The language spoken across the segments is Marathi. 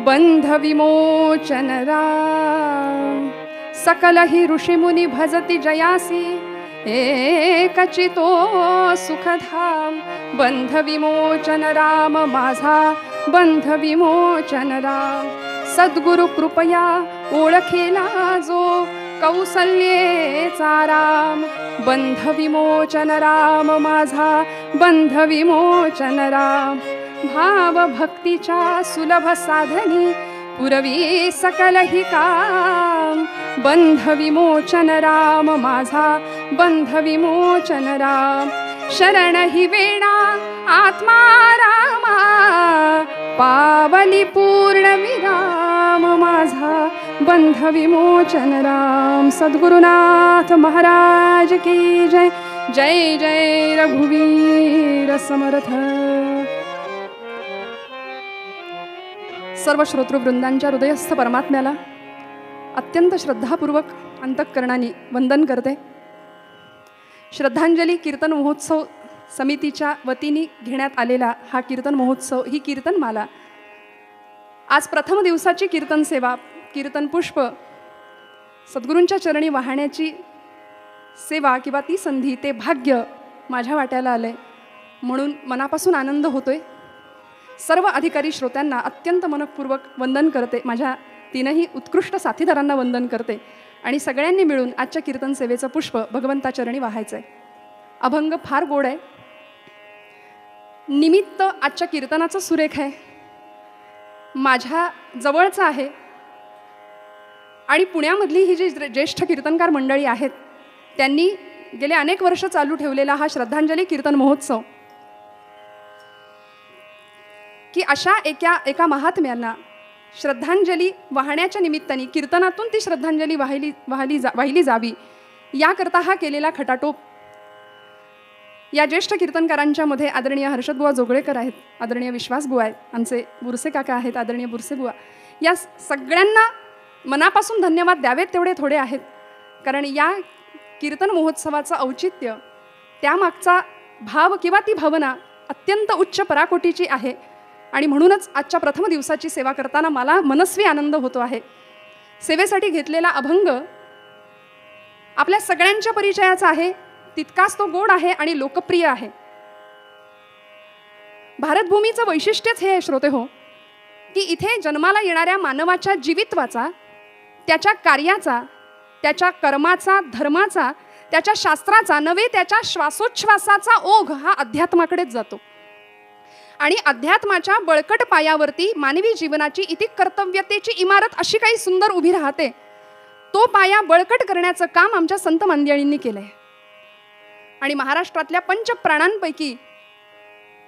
बंध विमोचन राम। सकल ही ऋषिमुनी भजती जयासी एकचितो सुखधाम। बंध विमोचन राम माझा बंध विमोचन राम। सद्गुरु कृपया ओळखेला जो कौसल्येचा राम। बंध विमोचन राम माझा बंध विमोचन राम। भाव भक्तीच्या सुलभ साधनी पुरवी सकल ही काम। बंध विमोचन राम माझा बंध विमोचन राम। शरण ही वेणा आत्मा रामा पावली पूर्ण विराम माझा बंध विमोचन राम। सद्गुरुनाथ महाराज की जय। जय जय रघुवीर समर्थ। सर्व श्रोतृवृंदांच्या हृदयस्थ परमात्म्याला अत्यंत श्रद्धापूर्वक अंतःकरणाने वंदन करते। श्रद्धांजली कीर्तन महोत्सव समितीच्या वतीने घेण्यात आलेला हा कीर्तन महोत्सव, ही कीर्तनमाला आज प्रथम दिवसाची कीर्तन सेवा, कीर्तन पुष्प सद्गुरूंच्या चरणी वाहण्याची सेवा किंवा ती संधी, ते भाग्य माझ्या वाट्याला आलंय म्हणून मनापासून आनंद होतोय। सर्व अधिकारी श्रोत्यांना अत्यंत मनपूर्वक वंदन करते। माझ्या तीनही उत्कृष्ट साथीदारांना वंदन करते आणि सगळ्यांनी मिळून आजच्या कीर्तन सेवेचं पुष्प भगवंताचरणी वाहायचं आहे। अभंग फार गोड आहे, निमित्त आजच्या कीर्तनाचं सुरेख आहे, माझ्या जवळचं आहे आणि पुण्यामधली ही जी ज्येष्ठ कीर्तनकार मंडळी आहेत त्यांनी गेले अनेक वर्ष चालू ठेवलेला हा श्रद्धांजली कीर्तन महोत्सव, की अशा एका महात्म्यांना श्रद्धांजली वाहण्याच्या निमित्ताने कीर्तनातून ती श्रद्धांजली वाहिली जावी याकरता हा केलेला खटाटोप। या ज्येष्ठ कीर्तनकारांच्या मध्ये आदरणीय हर्षदबुवा जोगळेकर आहेत, आदरणीय विश्वासबुवा आहेत, आमचे बुरसे काका आहेत, आदरणीय बुरसेबुवा। या सगळ्यांना मनापासून धन्यवाद द्यावेत तेवढे थोडे आहेत, कारण या कीर्तन महोत्सवाचं औचित्य, त्यामागचा भाव किंवा ती भावना अत्यंत उच्च पराकोटीची आहे आणि म्हणूनच आजच्या प्रथम दिवसाची सेवा करताना मला मनस्वी आनंद होतो आहे। सेवेसाठी घेतलेला अभंग आपल्या सगळ्यांच्या परिचयाचा आहे, तितकाच तो गोड आहे आणि लोकप्रिय आहे। भारतभूमीचं वैशिष्ट्यच हे आहे श्रोते हो, की इथे जन्माला येणाऱ्या मानवाच्या जीवित्वाचा, त्याच्या कार्याचा, त्याच्या कर्माचा, धर्माचा, त्याच्या शास्त्राचा नव्हे त्याच्या श्वासोच्छ्वासाचा ओघ हा अध्यात्माकडेच जातो आणि अध्यात्माच्या बळकट पायावरती मानवी जीवनाची इति कर्तव्यतेची इमारत अशी काही सुंदर उभी राहते। तो पाया बळकट करण्याचं काम आमच्या संत मांदियाळींनी केलंय आणि महाराष्ट्रातल्या पंचप्राणांपैकी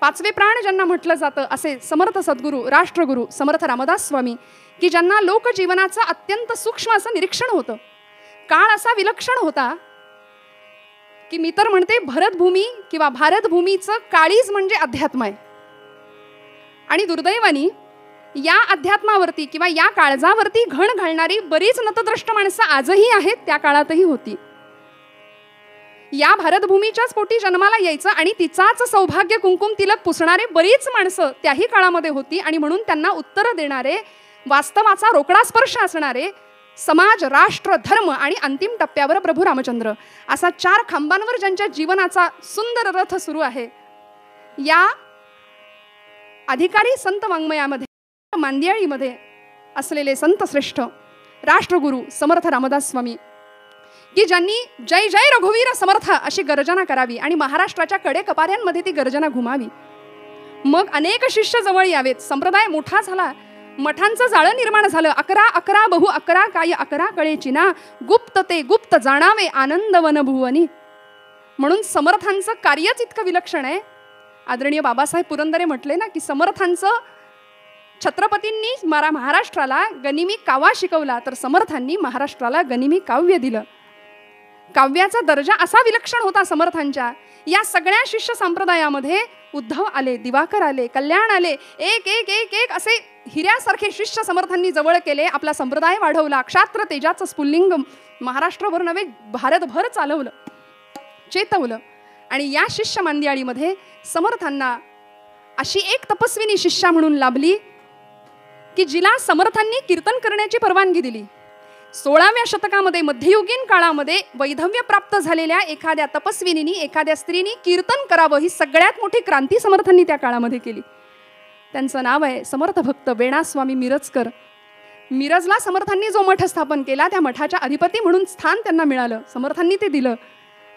पाचवे प्राण ज्यांना म्हटलं जातं असे समर्थ सद्गुरू राष्ट्रगुरू समर्थ रामदास स्वामी, की ज्यांना लोकजीवनाचं अत्यंत सूक्ष्म असं निरीक्षण होतं। काळ असा विलक्षण होता की मी तर म्हणते भरतभूमी किंवा भारतभूमीचं काळीज म्हणजे अध्यात्म आहे आणि दुर्दैवानी या अध्यात्मावरती किंवा या काळजावरती घण घालणारी बरीच नतद्रष्ट माणसं आजही आहेत, त्या काळातही होती। या भारतभूमीच्याच पोटी जन्माला यायचं आणि तिचाच सौभाग्य कुंकुम तिलक पुसणारे बरीच माणसं त्याही काळामध्ये होती आणि म्हणून त्यांना उत्तर देणारे, वास्तवाचा रोकडा स्पर्श असणारे समाज, राष्ट्र, धर्म आणि अंतिम टप्प्यावर प्रभू रामचंद्र असा चार खांबांवर ज्यांच्या जीवनाचा सुंदर रथ सुरू आहे, या अधिकारी संत वाङ्मयामध्ये मांदियाळीमध्ये असलेले संत श्रेष्ठ राष्ट्रगुरू समर्थ रामदास स्वामी, की ज्यांनी जय जय रघुवीर समर्थ अशी गर्जना करावी आणि महाराष्ट्राच्या कडेकपाऱ्यांमध्ये ती गर्जना घुमावी। मग अनेक शिष्य जवळ यावेत, संप्रदाय मोठा झाला, मठांचं जाळं निर्माण झालं। 11 11 बहु 11 काय 11 कळेची ना, गुप्त ते गुप्त जाणावे आनंद वनभुवनी। म्हणून समर्थांचं कार्यच इतकं विलक्षण आहे। आदरणीय बाबासाहेब पुरंदरे म्हटले ना, की समर्थांचं छत्रपतींनी महाराष्ट्राला गनिमी कावा शिकवला, तर समर्थांनी महाराष्ट्राला गनिमी काव्य दिलं। काव्याचा दर्जा असा विलक्षण होता समर्थांच्या। या सगळ्या शिष्य संप्रदायामध्ये उद्धव आले, दिवाकर आले, कल्याण आले, एक एक एक एक असे हिऱ्यासारखे शिष्य समर्थांनी जवळ केले, आपला संप्रदाय वाढवला, क्षात्र तेजाचं स्फुल्लिंग महाराष्ट्रभर नव्हे भारतभर चालवलं, चेतवलं। आणि या शिष्य मांदियाळीमध्ये समर्थांना अशी एक तपस्विनी शिष्या म्हणून लाभली, की जिला समर्थांनी कीर्तन करण्याची परवानगी दिली. 16व्या शतकामध्ये मध्ययुगीन काळामध्ये वैधव्य प्राप्त झालेल्या एखाद्या तपस्विनीनी, एखाद्या स्त्रीनी कीर्तन करावं ही सगळ्यात मोठी क्रांती समर्थांनी त्या काळामध्ये केली. त्यांचं नाव आहे समर्थ भक्त वेणास्वामी मिरजकर. मिरजला समर्थांनी जो मठ स्थापन केला त्या मठाच्या अधिपती म्हणून स्थान त्यांना मिळालं, समर्थांनी ते दिलं.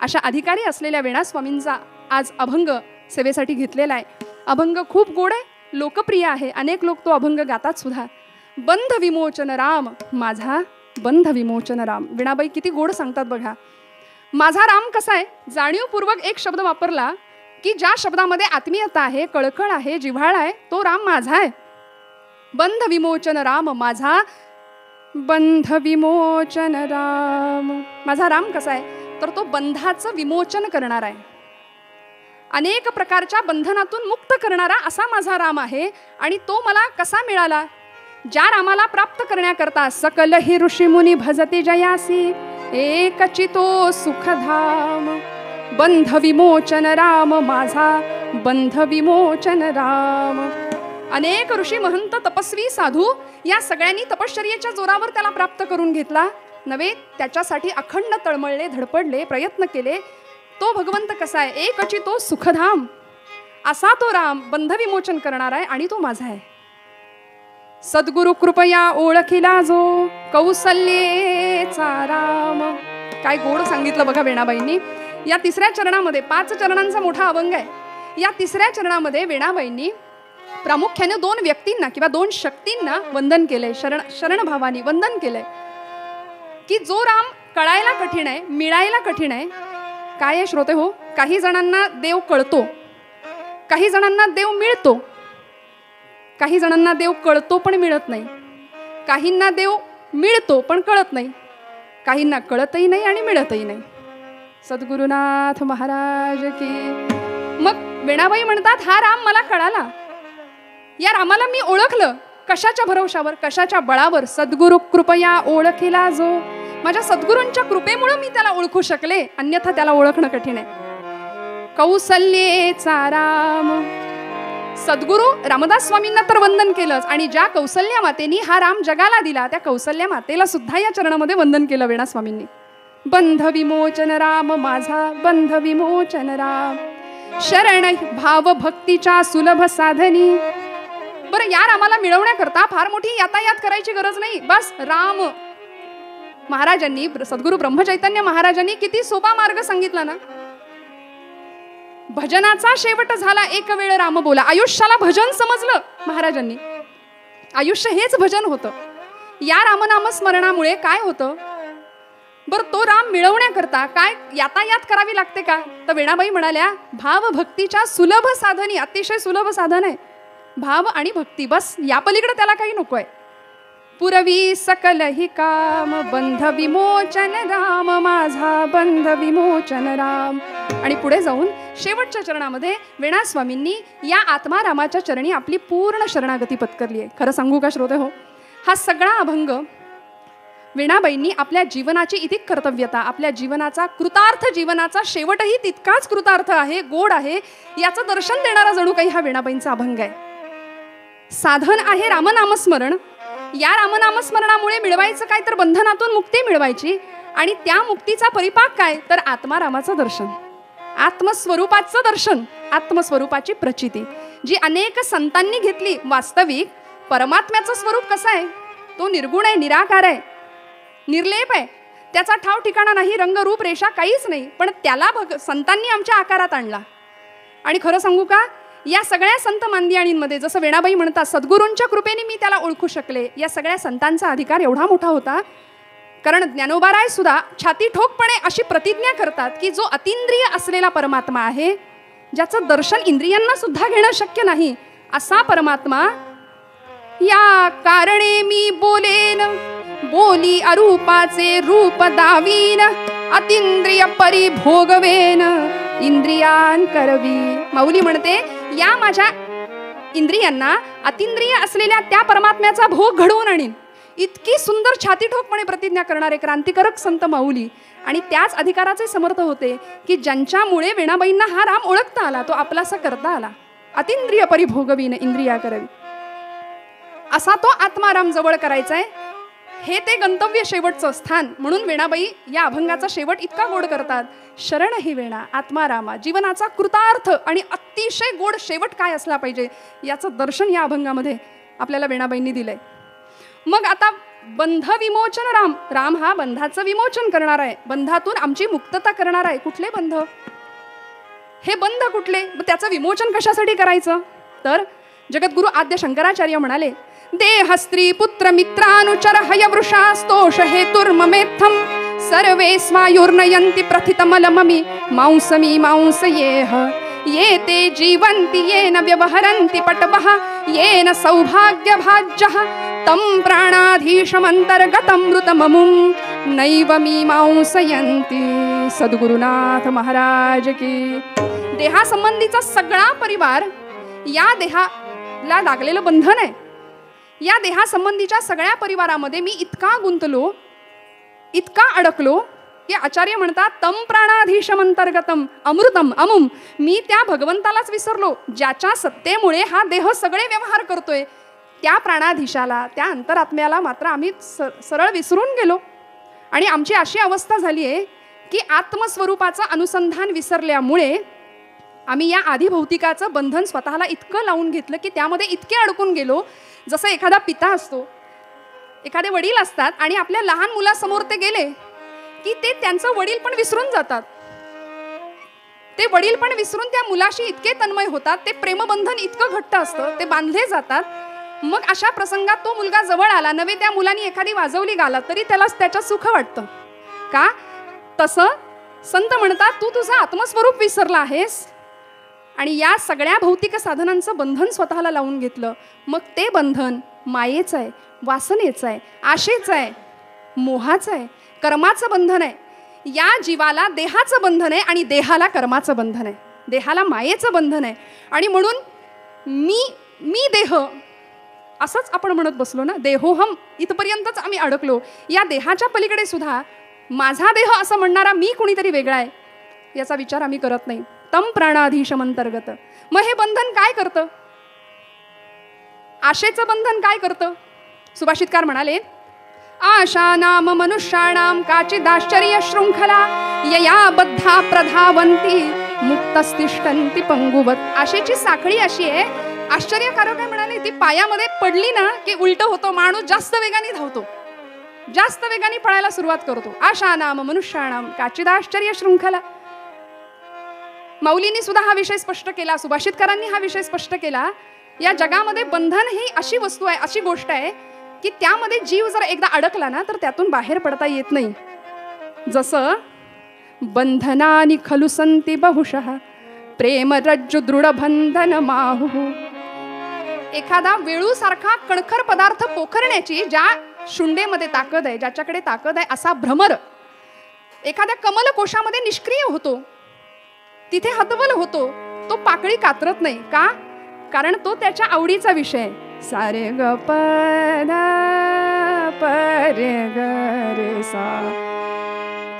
अशा अधिकारी असलेल्या वेणास्वामींचा आज अभंग सेवेसाठी घेतलेला आहे. अभंग खूप गोड आहे, लोकप्रिय आहे, अनेक लोक तो अभंग गातात सुद्धा. बंध विमोचन राम माझा, बंध विमोचन राम. विणाबाई किती गोड सांगतात बघा. माझा राम कसा आहे, जाणीवपूर्वक एक शब्द वापरला की ज्या शब्दामध्ये आत्मीयता आहे, कळकळ आहे, जिव्हाळा आहे, तो राम माझा आहे. बंध विमोचन राम माझा, बंध विमोचन राम. माझा राम कसा आहे तर तो बंधाचं विमोचन करणार आहे, अनेक प्रकारच्या बंधनातून मुक्त करणारा असा माझा राम आहे. आणि तो मला कसा मिळाला, ज्या रामाला प्राप्त करण्याकरता सकल ही ऋषीमुनी भजते जयासी एकचितो सुखधाम. बंध विमोचन राम माझा, बंध विमोचन राम. अनेक ऋषी महंत तपस्वी साधू या सगळ्यांनी तपश्चर्येच्या जोरावर त्याला प्राप्त करून घेतला नव्हे, त्याच्यासाठी अखंड तळमळले, धडपडले, प्रयत्न केले. तो भगवंत कसा आहे, एकचितो सुखधाम असा तो राम बंध विमोचन करणार आहे आणि तो माझा आहे. सद्गुरु कृपया ओळखिला जो कौसल्येचा राम. काय गोड सांगितलं बघा वेणाबाईंनी. या तिसऱ्या चरणामध्ये 5 चरणांचा मोठा अभंग आहे. या तिसऱ्या चरणामध्ये वेणाबाईंनी प्रामुख्याने 2 व्यक्तींना किंवा 2 शक्तींना वंदन केलंय, शरण भावानी वंदन केलंय. की जो राम कळायला कठीण आहे, मिळायला कठीण आहे. काय आहे श्रोते हो, काही जणांना देव कळतो, काही जणांना देव मिळतो, काही जणांना देव कळतो पण मिळत नाही, काहींना देव मिळतो पण कळत नाही, काहींना कळतही नाही आणि मिळतही नाही. सद्गुरुनाथ महाराज की. मग वेणाबाई म्हणतात हा राम मला कळाला, या रामाला मी ओळखलं. कशाच्या भरवशावर, कशाच्या बळावर? सद्गुरु कृपया ओळखिला जो. माझ्या सद्गुरूंच्या कृपेमुळे मी त्याला ओळखू शकले, अन्यथा त्याला ओळखणं कठीण आहे. कौसल्येचा राम. सद्गुरु रामदास स्वामींना तर वंदन केलंच, आणि ज्या कौसल्या मातेनी हा राम जगाला दिला त्या कौसल्या मातेला सुद्धा या चरणामध्ये वंदन केलं वेणास्वामींनी. बंध विमोचन राम माझा, बंध विमोचन राम. शरण भाव भक्तीच्या सुलभ साधनी. बरं, या रामाला मिळवण्याकरता फार मोठी यातायात करायची गरज नाही. बस राम महाराजांनी, सद्गुरु ब्रह्मचैतन्य महाराजांनी किती सोपा मार्ग सांगितला ना. भजनाचा शेवट झाला एक वेळ राम बोला. आयुष्याला भजन समजलं महाराजांनी. आयुष्य हेच भजन होतं. या रामनाम स्मरणामुळे काय होतं बरं, तो राम मिळवण्याकरता काय यातायात करावी लागते का? तर वेणाबाई म्हणाल्या भाव भक्तीच्या सुलभ साधनी. अतिशय सुलभ साधन आहे भाव आणि भक्ती, बस या पलीकडे त्याला काही नको आहे. पुरवी सकल ही काम, बंध विमोचन राम माझा, बंध विमोचन राम. आणि पुढे जाऊन शेवटच्या चरणामध्ये वेणास्वामींनी या आत्मारामाच्या चरणी आपली पूर्ण शरणागती पत्करली आहे. खरं सांगू का श्रोते हो, हा सगळा अभंग वेणाबाईंनी आपल्या जीवनाची इतिक कर्तव्यता, आपल्या जीवनाचा कृतार्थ, जीवनाचा शेवटही तितकाच कृतार्थ आहे, गोड आहे, याचं दर्शन देणारा जणू काही हा वेणाबाईंचा अभंग आहे. साधन आहे रामनामस्मरण. या रामनामस्मरणामुळे मिळवायचं काय तर बंधनातून मुक्ती मिळवायची, आणि त्या मुक्तीचा परिपाक काय तर आत्मारामाचं दर्शन, आत्मस्वरूपाचं दर्शन, आत्मस्वरूपाची प्रचिती जी अनेक संतांनी घेतली. वास्तविक परमात्म्याचं स्वरूप कसं आहे? तो निर्गुण आहे, निराकार आहे, निर्लेप आहे. त्याचा ठाव ठिकाणा नाही, रंग रूप रेषा काहीच नाही, पण त्याला संतांनी आमच्या आकारात आणला. आणि खरं सांगू का, या सगळ्या संत मांदियाणींमध्ये जसं वेणाबाई म्हणतात सद्गुरूंच्या कृपेने मी त्याला ओळखू शकले, या सगळ्या संतांचा अधिकार एवढा मोठा होता. कारण ज्ञानोबाराय सुद्धा छाती ठोकपणे अशी प्रतिज्ञा करतात की जो अतिंद्रिय असलेला परमात्मा आहे, ज्याचं दर्शन इंद्रियांना सुद्धा घेणं शक्य नाही, असा परमात्मा या कारणे मी बोलेन, बोली अरूपाचे रूप दावीन, अतिंद्रिय परिभोगवेन, इंद्रियान करवी. माऊली म्हणते या माझ्या इंद्रियांना अतिंद्रिय असलेल्या त्या परमात्म्याचा भोग घडवून आणीन. इतकी सुंदर छाती ठोकपणे प्रतिज्ञा करणारे क्रांतिकारक संत माऊली. आणि त्याच अधिकाराचे समर्थ होते की ज्यांच्यामुळे वेणाबाईंना हा राम ओळखता आला, तो आपलासा करता आला. अतिंद्रिय परिभोगवीन इंद्रिया करवी. असा तो आत्माराम जवळ करायचा आहे. हे ते गंतव्य शेवटचं स्थान. म्हणून वेणाबाई या अभंगाचा शेवट इतका गोड करतात. शरण ही वेणा आत्मारामा, जीवनाचा कृतार्थ आणि अतिशय गोड शेवट काय असला पाहिजे याचं दर्शन या अभंगामध्ये आपल्याला वेणाबाईंनी दिलंय. मग आता बंध विमोचन राम, राम हा बंधाचं विमोचन करणार आहे, बंधातून आमची मुक्तता करणार आहे. कुठले बंध? हे बंध कुठले? मग त्याचं विमोचन कशासाठी करायचं? तर जगद्गुरु आद्य शंकराचार्य म्हणाले, देह स्त्री पुत्र मित्रानुचर हयवृषास्तोष हेतुर्ममेत्थम सर्वे स्वायुर्नयन्ति प्रथितमलममि मांसमी मांसयेह ये ते जीवन्ति येन व्यवहरन्ति पटवः येन सौभाग्यभाज्यः तं प्राणाधीशमन्तर्गतं मृतममुं नैव मीमांसयन्ति. सद्गुरुनाथ महाराज की. देहासंबंधीचा सगळा परिवार या देहाला लागलेलं बंधन आहे. या देहासंबंधीच्या सगळ्या परिवारामध्ये मी इतका गुंतलो, इतका अडकलो की आचार्य म्हणतात तम प्राणाधीशमंतर्गतम अमृतम अमुम, मी त्या भगवंतालाच विसरलो ज्याच्या सत्तेमुळे हा देह सगळे व्यवहार करतोय. त्या प्राणाधीशाला, त्या अंतरात्म्याला मात्र आम्ही सरळ विसरून गेलो. आणि आमची अशी अवस्था झाली आहे की आत्मस्वरूपाचं अनुसंधान विसरल्यामुळे आम्ही या आधिभौतिकाचं बंधन स्वतःला इतकं लावून घेतलं की त्यामध्ये इतके अडकून गेलो. जसं एखादा पिता असतो, एखादे वडील असतात आणि आपल्या लहान मुलासमोर ते गेले की ते त्यांचं वडील पण विसरून जातात. ते वडील पण विसरून त्या मुलाशी इतके तन्मय होतात, ते प्रेमबंधन इतकं घट्ट असतं, ते बांधले जातात. मग अशा प्रसंगात तो मुलगा जवळ आला, नवे त्या मुलांनी एखादी वाजवली गाला तरी त्याला त्याच्यात सुख वाटतं. का? तसं संत म्हणतात तू तुझं आत्मस्वरूप विसरला आहेस आणि या सगळ्या भौतिक साधनांचं बंधन स्वतःला लावून घेतलं. मग ते बंधन मायेचं आहे, वासनेचं आहे, आशेचं आहे, मोहाचं आहे, कर्माचं बंधन आहे. या जीवाला देहाचं बंधन आहे आणि देहाला कर्माचं बंधन आहे, देहाला मायेचं बंधन आहे. आणि म्हणून मी देह असंच आपण म्हणत बसलो ना, देहोहम इथपर्यंतच आम्ही अडकलो. या देहाच्या पलीकडे सुद्धा माझा देह असं म्हणणारा मी कुणीतरी वेगळा आहे याचा विचार आम्ही करत नाही. तम प्राणाधीशमंतर्गत. मग हे बंधन काय करतं? आशेचं बंधन काय करतं? सुभाषितकार म्हणाले, आशा नाम मनुष्याणाम काचिदाश्चर्य शृंखला यया बद्धा प्रधावंती मुक्तस्तिष्ठन्ति पंगुवत. आशेची साखळी अशी आहे, आश्चर्यकारक आहे म्हणाले, ती पायामध्ये पडली ना की उलट होतो, माणूस जास्त वेगाने धावतो, जास्त वेगाने पळायला सुरुवात करतो. आशा नाम मनुष्याणाम काचिदाश्चर्य शृंखला. माऊलींनी सुद्धा हा विषय स्पष्ट केला, सुभाषितकारांनी हा विषय स्पष्ट केला. या जगामध्ये बंधन ही अशी वस्तू आहे, अशी गोष्ट आहे की त्यामध्ये जीव जर एकदा अडकला ना तर त्यातून बाहेर पडता येत नाही. जसं बंधनानि खलु संति बहुशः प्रेम रज्जु दृढ बंधन माहु. एखादा वेळूसारखा कणखर पदार्थ पोखरण्याची ज्या शुंडेमध्ये ताकद आहे, ज्याच्याकडे ताकद आहे, असा भ्रमर एखाद्या कमलकोशामध्ये निष्क्रिय होतो, तिथे हतबल होतो, तो पाकळी कातरत नाही. का? कारण तो त्याच्या आवडीचा विषय. सारे ग प ध प रे ग रे सा.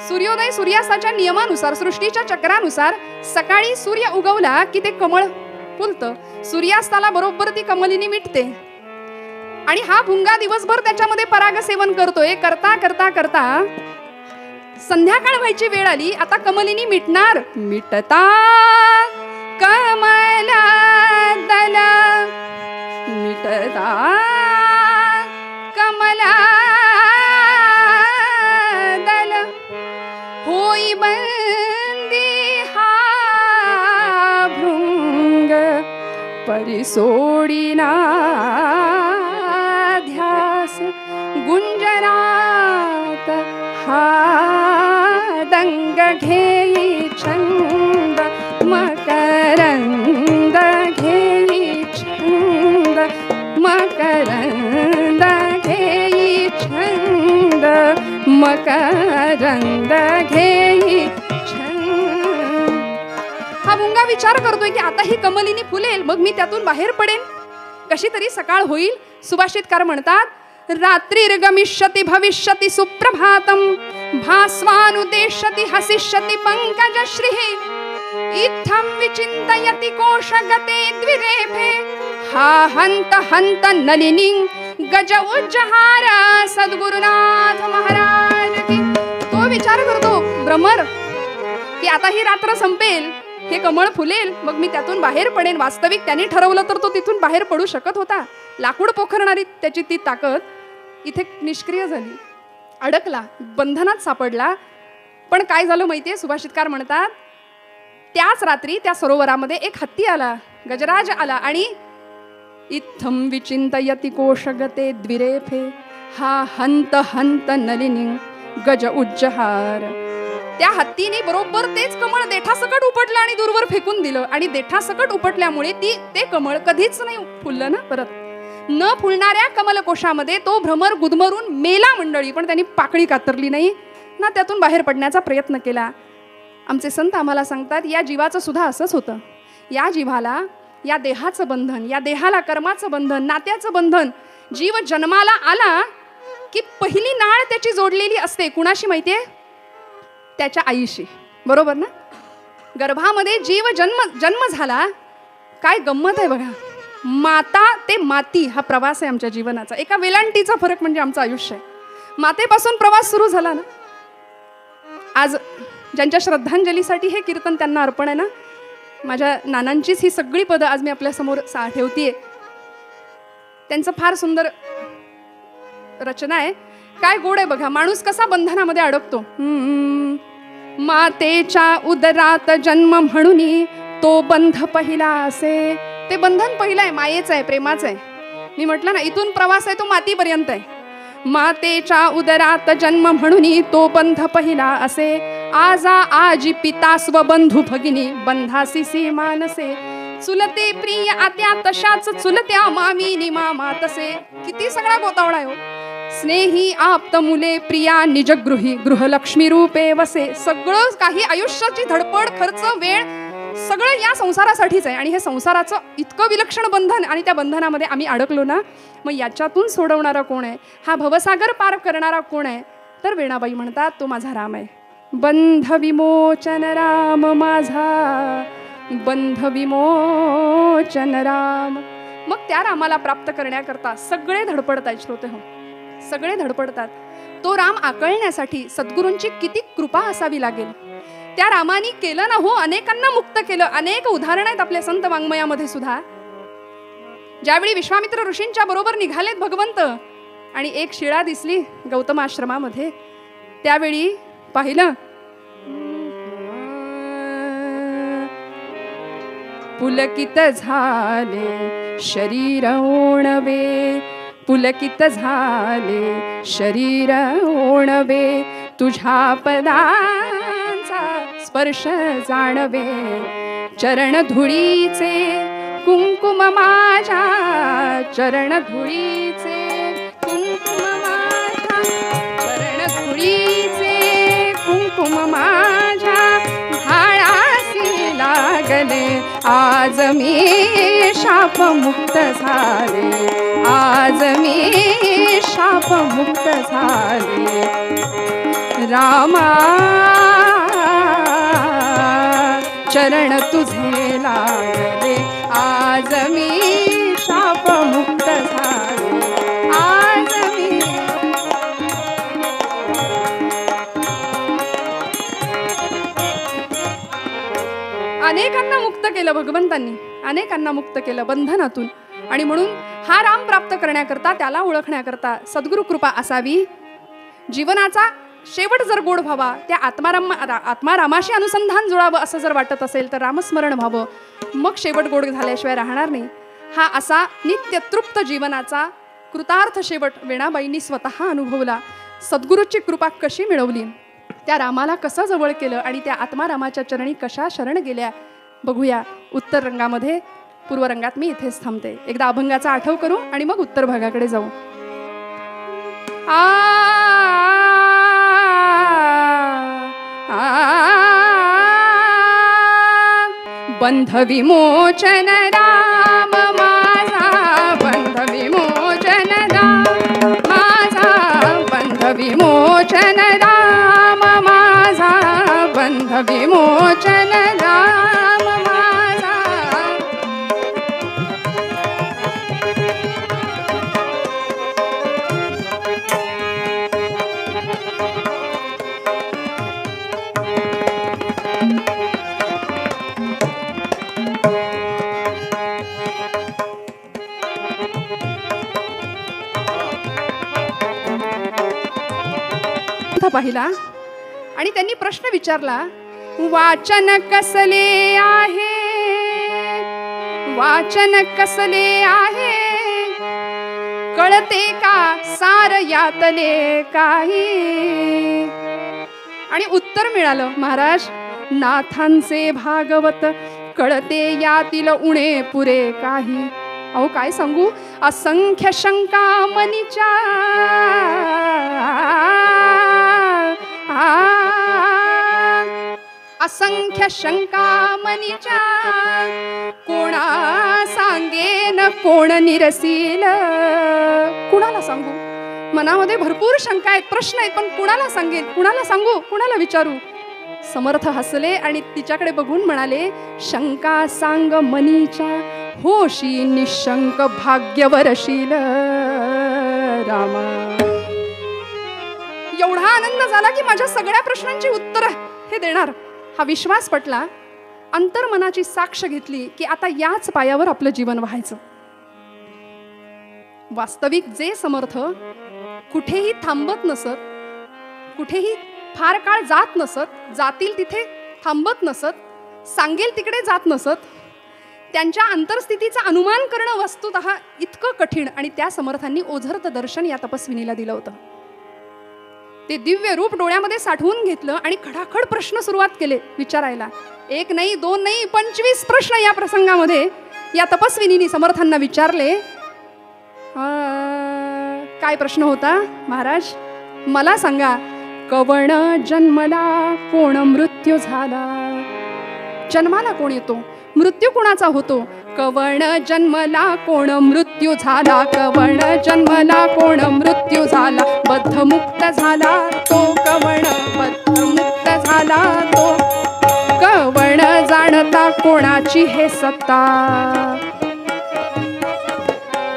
सूर्योदय सूर्यास्ताच्या नियमानुसार, सृष्टीच्या चक्रानुसार सकाळी सूर्य उगवला की ते कमळ फुलतं, सूर्यास्ताला बरोबर ती कमलिनी मिटते आणि हा भुंगा दिवसभर त्याच्यामध्ये पराग सेवन करतोय. करता करता करता संध्याकाळ व्हायची वेळ आली, आता कमलिनी मिटणार. मिटता कमला दल, मिटता कमला दल, होई बंदी हा भृंग परिसोडिना ध्यास. गुंजनात हा दंग घेई छंद मकरंद घेई छंद मकरंद घेई छंद मकरंद घेई छंद. हा भुंगा विचार करतोय की आता ही कमलिनी फुलेल, मग मी त्यातून बाहेर पडेन, कशी तरी सकाळ होईल. सुभाषितकार म्हणतात, रात्रिर्गमिष्यति भविष्यति सुप्रभातम भास्वानुदेशति हसिष्यति पंकजश्रीः इत्थं विचिन्तयति कोशगते द्विरेफे हा हंत हंत नलिनी गज उज्जहार सद्गुरुनाथ महाराज की. तो विचार करतो भ्रमर की आता ही रात्र संपेल, हे कमळ फुलेल, मग मी त्यातून बाहेर पडेन. वास्तविक त्यांनी ठरवलं तर तो तिथून बाहेर पडू शकत होता. लाकूड पोखरणारी त्याची ती ताकद इथे निष्क्रिय झाली, अडकला, बंधनात सापडला. पण काय झालं माहितीये, सुभाषितकार म्हणतात त्याच रात्री त्या सरोवरामध्ये एक हत्ती आला, गजराज आला आणि इत्थम विचिंतयति कोशगते द्विरेफे हा हंत हंत नलिनी गज उज्जहार. त्या हत्तीने बरोबर तेच कमळ देठासकट उपटलं आणि दूरवर फेकून दिलं. आणि देठासकट उपटल्यामुळे ते कमळ कधीच नाही फुललं ना परत. न फुलणाऱ्या कमलकोशामध्ये तो भ्रमर गुदमरून मेला मंडळी. पण त्यांनी पाकळी कातरली नाही ना त्यातून बाहेर पडण्याचा प्रयत्न केला. आमचे संत आम्हाला सांगतात या जीवाचं सुद्धा असंच होतं. या जीवाला, या देहाचं बंधन, या देहाला कर्माचं बंधन, नात्याचं बंधन. जीव जन्माला आला की पहिली नाळ त्याची जोडलेली असते कुणाशी माहितीये? त्याच्या आईशी. बरोबर ना? गर्भामध्ये जीव जन्म झाला. काय गंमत आहे बघा, माता ते माती हा प्रवास आहे आमच्या जीवनाचा. एका वेलांटीचा फरक म्हणजे आमचं आयुष्य आहे. मातेपासून प्रवास सुरू झाला ना. आज ज्यांच्या श्रद्धांजलीसाठी हे कीर्तन त्यांना अर्पण आहे ना, माझ्या नानांचीच ही सगळी पदं आज मी आपल्या समोर ठेवतीये. त्यांचं फार सुंदर रचना आहे. काय गोड आहे बघा. माणूस कसा बंधनामध्ये अडकतो. मातेच्या उदरात जन्म म्हणून तो बंध पहिला असे. ते बंधन पहिलं आहे, मायेचं आहे, प्रेमाचं आहे. मी म्हटलं ना इथून प्रवास आहे तो मातीपर्यंत आहे. मातेच्या उदरात जन्म म्हणून तो बंध पहिला असे. आजा आजी पिता स्वबंधू भगिनी बंधासी सी मानसे. चुलते प्रिय आत्या तशाच चुलत्या मामी मामा तसे. किती सगळा गोतावळा आहे. स्नेही आप्त मुले प्रिया निजगृही गृहलक्ष्मी रूपे वसे. सगळं काही आयुष्याची धडपड, खर्च, वेळ सगळं या संसारासाठीच आहे. आणि हे संसाराचं इतकं विलक्षण बंधन आणि त्या बंधनामध्ये आम्ही अडकलो ना. मग याच्यातून सोडवणारा कोण आहे? हा भवसागर पार करणारा कोण आहे? तर वेणाबाई म्हणतात तो माझा राम आहे. बंध विमोचन राम माझा, बंध विमोचन राम. मग त्या रामाला प्राप्त करण्याकरता सगळे धडपडतात श्रोते हो, सगळे धडपडतात. तो राम आकळण्यासाठी सद्गुरूंची किती कृपा असावी लागेल. त्या रामानी केलं ना हो, अनेकांना मुक्त केलं. अनेक उदाहरण आहेत आपल्या संत वाङ्मयामध्ये सुद्धा. ज्यावेळी विश्वामित्र ऋषींच्या बरोबर निघालेत भगवंत आणि एक शिळा दिसली गौतम आश्रमामध्ये, त्यावेळी पाहिलं पुलकित झाले शरीर ओणवे, पुलकित झाले शरीर ओणवे, तुझ्या पदांचा स्पर्श जाणवे, चरण धुळीचे कुंकुम माझ्या, चरण धुळीचे कुंकुम माझ्या, चरण धुळीचे कुंकुम माझ्या, भाळासी लागले आज मी शाप मुक्त झाले, आज मी शाप मुक्त झाले. रामा चरण तुझे लागले आज मी शाप मुक्त झाले, आज मी. अनेकांना मुक्त केलं भगवंतांनी, अनेकांना मुक्त केलं बंधनातून. आणि म्हणून हा राम प्राप्त करण्याकरता, त्याला ओळखण्याकरता सद्गुरु कृपा असावी. जीवनाचा शेवट जर गोड व्हावा, त्या आत्मारामाशी अनुसंधान जुळावं असं जर वाटत असेल तर रामस्मरण व्हावं, मग शेवट गोड झाल्याशिवाय राहणार नाही. हा असा नित्य तृप्त जीवनाचा कृतार्थ शेवट वेणाबाईंनी स्वतः अनुभवला. सद्गुरूची कृपा कशी मिळवली, त्या रामाला कसं जवळ केलं आणि त्या आत्मारामाच्या चरणी कशा शरण गेल्या बघूया उत्तर रंगामध्ये. पूर्व रंगात मी इथेच थांबते. एकदा अभंगाचा आठव करू आणि मग उत्तर भागाकडे जाऊ. बंध विमोचन राम माझा, बंध विमोचन राम माझा, बंध विमोचन राम माझा, बंध विमोचन राम माझा. पाहिला आणि त्यांनी प्रश्न विचारला, वाचन कसले आहे, वाचन कसले आहे, कळते का सार यातले काही. आणि उत्तर मिळालं, महाराज नाथांचे भागवत कळते यातील उणे पुरे काही. अहो काय सांगू, असंख्य शंका मनीच्या, असंख्य शंका मनीच्या, कोणा सांगेन कोण निरसील. कुणाला सांगू, मनामध्ये भरपूर शंका आहेत, प्रश्न आहेत, पण कुणाला सांगेन, कुणाला सांगू, कुणाला विचारू. समर्थ हसले आणि तिच्याकडे बघून म्हणाले, शंका सांग मनीच्या, होशी निशंक भाग्यवरशील रामा. एवढा आनंद झाला की माझ्या सगळ्या प्रश्नांची उत्तर हे देणार हा विश्वास पटला. अंतर्मनाची साक्ष घेतली की आता याच पायावर आपलं जीवन व्हायचं. वास्तविक जे समर्थ कुठेही थांबत नसत, कुठेही फार काळ जात नसत, जातील तिथे थांबत नसत, सांगेल तिकडे जात नसत, त्यांच्या अंतरस्थितीचा अनुमान करणं वस्तुतः इतकं कठीण आणि त्या समर्थांनी ओझरत दर्शन या तपस्विनीला दिलं होतं. ते दिव्य रूप डोळ्यामध्ये साठवून घेतलं आणि खडाखड प्रश्न सुरुवात केले विचारायला. एक नाही, दोन नाही, 25 प्रश्न या प्रसंगामध्ये या तपस्विनीने समर्थांना विचारले. काय प्रश्न होता महाराज, मला सांगा, कवण जन्मला कोण मृत्यू झाला. जन्माला कोण येतो, मृत्यू कोणाचा होतो. कवण जन्मला कोण मृत्यू झाला, कवण जन्मला कोण मृत्यू झाला, बद्धमुक्त झाला तो कवण, बद्धमुक्त झाला तो कवण, जाणता कोणाची हे सत्ता,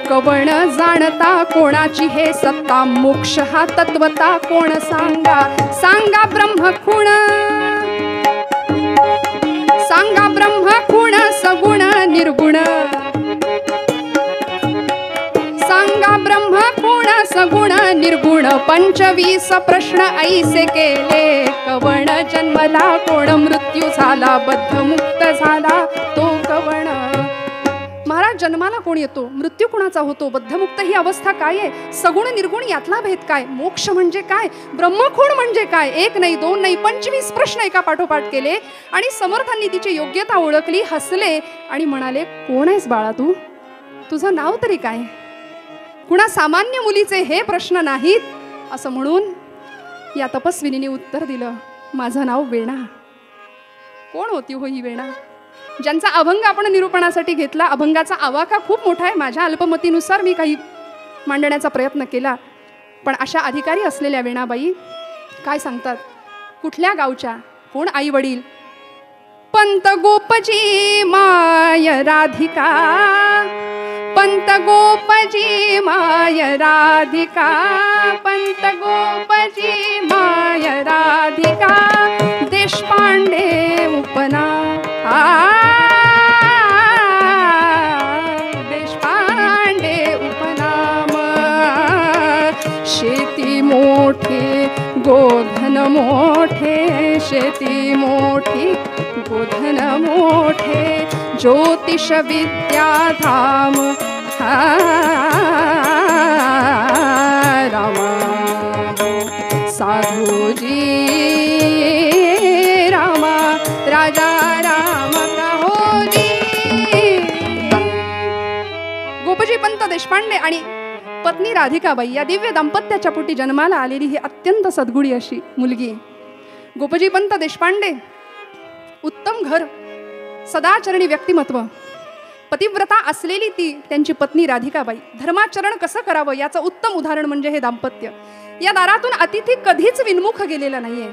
कवण जाणता कोणाची हे सत्ता, मोक्ष हा तत्वता कोण सांगा. सांगा ब्रह्म खूण, सांगा ब्रह्म खूण सगुण निर्गुण, सांगा ब्रह्म खूण सगुण निर्गुण, 25 प्रश्न ऐसे केले. कवण जन्मला कोण मृत्यू झाला, बद्धमुक्त झाला तो कवण. महाराज जन्माला कोण येतो, मृत्यू कुणाचा होतो, बद्धमुक्त ही अवस्था काय आहे, सगुण निर्गुण यातला भेद काय, मोक्ष म्हणजे काय, ब्रह्मखूण म्हणजे काय. एक नाही, दोन नाही, 25 प्रश्न एका पाठोपाठ केले आणि समर्थांनी तिची योग्यता ओळखली, हसले आणि म्हणाले, कोण आहेस बाळा तू, तुझं नाव तरी काय. कुणा सामान्य मुलीचे हे प्रश्न नाहीत असं म्हणून या तपस्विनीने उत्तर दिलं, माझं नाव वेणा. कोण होती हो ही वेणा, ज्यांचा अभंग आपण निरूपणासाठी घेतला. अभंगाचा आवाका खूप मोठा आहे, माझ्या अल्पमतीनुसार मी काही मांडण्याचा प्रयत्न केला, पण अशा अधिकारी असलेल्या वेणाबाई काय सांगतात, कुठल्या गावच्या, कोण आई वडील. पंत गोपजी माय राधिका, पंत गोपजी माय राधिका, पंत गोपजी माय राधिका, देशपांडे उपना, देशपांडे उपनाम. शेती मोठी गोधन मोठे, शेती मोठी गोधन मोठे, ज्योतिष विद्याधाम रामा. साधूजी रामा, राजा राम कहोजी. गोपजी पंत देशपांडे आणि पत्नी राधिकाबाई या दिव्य दाम्पत्याच्या पोटी जन्माला आलेली ही अत्यंत सद्गुणी अशी मुलगी. गोपजी पंत देशपांडे, उत्तम घर, सदाचरणी व्यक्तिमत्व, पतिव्रता असलेली ती त्यांची पत्नी राधिकाबाई. धर्माचरण कसं करावं याचं उत्तम उदाहरण म्हणजे हे दाम्पत्य. या दारातून अतिथी कधीच विन्मुख गेलेला नाहीये.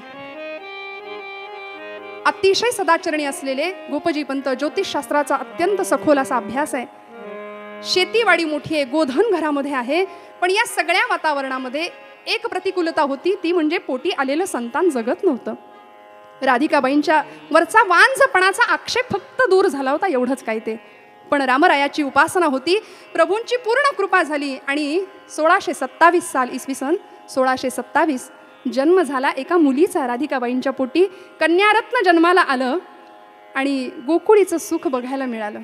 अतिशय सदाचरणी असलेले गोपजी पंत, ज्योतिषशास्त्राचा अत्यंत सखोल असा अभ्यास आहे. शेतीवाडी मोठी आहे, गोधन घरामध्ये आहे, पण या सगळ्या वातावरणामध्ये एक प्रतिकूलता होती, ती म्हणजे पोटी आलेलं संतान जगत नव्हतं. राधिकाबाईंच्या वरचा वांझपणाचा आक्षेप फक्त दूर झाला होता, एवढंच काय ते. पण रामरायाची उपासना होती, प्रभूंची पूर्ण कृपा झाली आणि 1627 साल, इसवी सन 1627 जन्म झाला एका मुलीचा. राधिकाबाईंच्या पोटी कन्यारत्न जन्माला आलं आणि गोकुळीचं सुख बघायला मिळालं.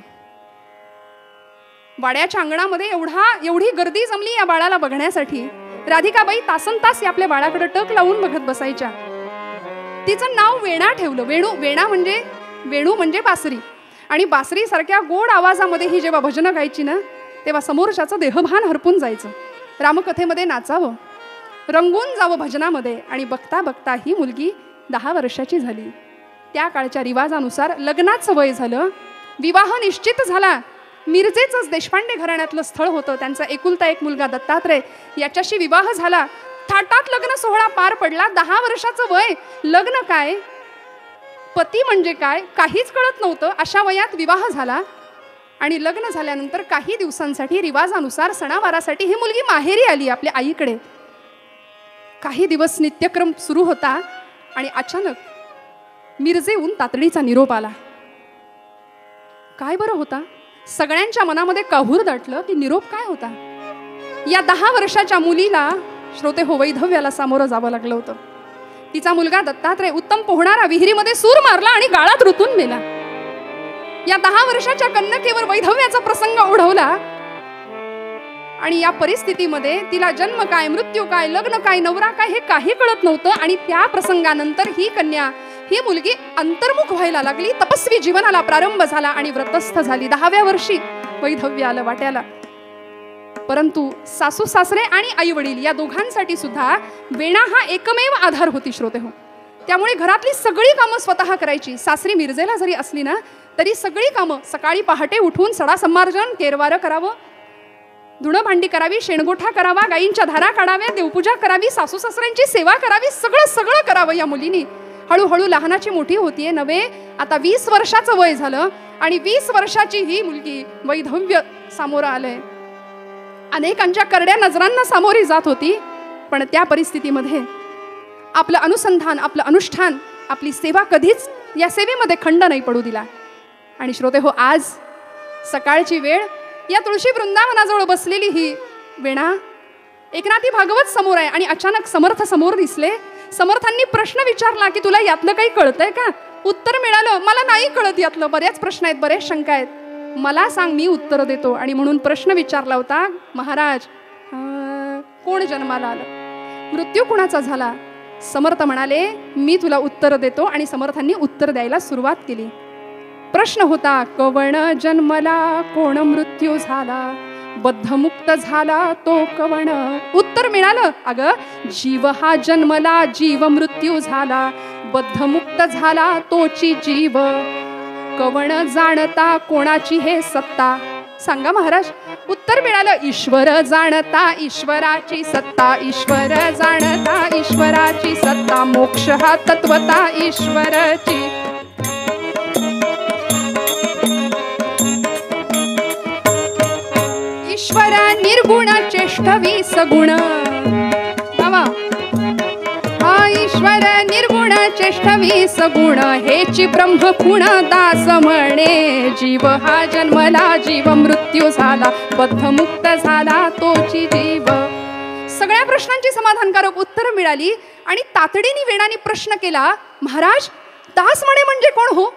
वाड्याच्या अंगणामध्ये एवढी गर्दी जमली या बाळाला बघण्यासाठी. राधिकाबाई तासनतास आपल्या बाळाकडे टक लावून बघत बसायच्या. तिचं नाव वेणा ठेवलं. वेणू म्हणजे बासरी. आणि बासरी सारख्या गोड आवाजामध्ये ही जेव्हा भजनं गायची ना, तेव्हा समोरच्याचं देहभान हरपून जायचं. रामकथेमध्ये नाचावं, रंगून जावं भजनामध्ये. आणि बघता बघता ही मुलगी 10 वर्षाची झाली. त्या काळच्या रिवाजानुसार लग्नाचं वय झालं, विवाह निश्चित झाला. मिरजेचंच देशपांडे घराण्यातलं स्थळ होतं. त्यांचा एकुलता एक मुलगा दत्तात्रय, याच्याशी विवाह झाला. थाटात लग्न सोहळा पार पडला. 10 वर्षाचं वय, लग्न काय, पती म्हणजे काय, काहीच कळत नव्हतं. अशा वयात विवाह झाला. आणि लग्न झाल्यानंतर काही दिवसांसाठी रिवाजानुसार सणावारासाठी ही मुलगी माहेरी आली आपल्या आईकडे. काही दिवस नित्यक्रम सुरू होता आणि अचानक मिरजेहून तातडीचा निरोप आला. काय बरं होता, सगळ्यांच्या मनामध्ये काहूर दाटलं की निरोप काय होता. या 10 वर्षाच्या मुलीला श्रोते हो वैधव्याला सामोरं जावं लागलं होतं. तिचा मुलगा दत्तात्रय उत्तम पोहणारा विहिरीमध्ये सूर मारला आणि गाळात रुतून मेला. या 10 वर्षाच्या कन्यकेवर वैधव्याचा प्रसंग ओढवला. आणि या परिस्थितीमध्ये तिला जन्म काय, मृत्यू काय, लग्न काय, नवरा काय हे काही कळत नव्हतं. आणि त्या प्रसंगानंतर ही कन्या, ही मुलगी अंतर्मुख व्हायला लागली. तपस्वी जीवनाला प्रारंभ झाला आणि व्रतस्थ झाली. 10व्या वर्षी वैधव्य आलं वाट्याला. परंतु सासू सासरे आणि आई वडील या दोघांसाठी सुद्धा वेणा हा एकमेव आधार होती श्रोते हो. त्यामुळे घरातली सगळी कामं स्वतः करायची. सासरी मिरजेला जरी असली ना तरी सगळी कामं, सकाळी पहाटे उठून सडा संमार्जन, केरवारं करावं, धुणं भांडी करावी, शेणगोठा करावा, गायींच्या धारा काढाव्या, देवपूजा करावी, सासू सासऱ्यांची सेवा करावी, सगळं करावं या मुलीनी. हळूहळू लहानाची मोठी होतीये नव्हे. आता 20 वर्षाचं वय झालं आणि 20 वर्षाची ही मुलगी वैधव्य सामोरं आलंय. अनेकांच्या करड्या नजरांना सामोरी जात होती. पण त्या परिस्थितीमध्ये आपलं अनुसंधान, आपलं अनुष्ठान, आपली सेवा कधीच या सेवेमध्ये खंड नाही पडू दिला. आणि श्रोते हो, आज सकाळची वेळ या तुळशी वृंदावनाजवळ बसलेली ही वेणा, एकनाथी भागवत समोर आहे आणि अचानक समर्थ समोर दिसले. समर्थांनी प्रश्न विचारला की तुला यातलं काही कळतंय का. उत्तर मिळालं, मला नाही कळत यातलं, बऱ्याच प्रश्न आहेत, बरेच शंका आहेत, मला सांग, मी उत्तर देतो. आणि म्हणून प्रश्न विचारला होता, महाराज कोण जन्माला आलं, मृत्यू कुणाचा झाला. समर्थ म्हणाले, मी तुला उत्तर देतो. आणि समर्थांनी उत्तर द्यायला सुरुवात केली. प्रश्न होता, कवण जन्मला, कोण मृत्यू झाला, बद्धमुक्त झाला तो कवण. उत्तर मिळालं, अगं जीव हा जन्मला, जीव मृत्यू झाला, बद्धमुक्त झाला तोची जीव. कवण जाणता कोणाची हे सत्ता. सांगा महाराज. उत्तर मिळालं, ईश्वर जाणता ईश्वराची सत्ता, ईश्वर जाणता ईश्वराची सत्ता, मोक्ष हा तत्वता ईश्वराची. ईश्वर निर्गुण चेष्टवी सगुण. हा ईश्वर निर्गुण चेष्टवी सगुण, हेची ब्रह्म खुण दास म्हणे. जीव हा जन्मला, जीव मृत्यू झाला, बद्धमुक्त झाला तोची जीव. सगळ्या प्रश्नांची समाधानकारक उत्तर मिळाली. आणि तातडीने वेणाने प्रश्न केला, महाराज दास म्हणे म्हणजे कोण हो.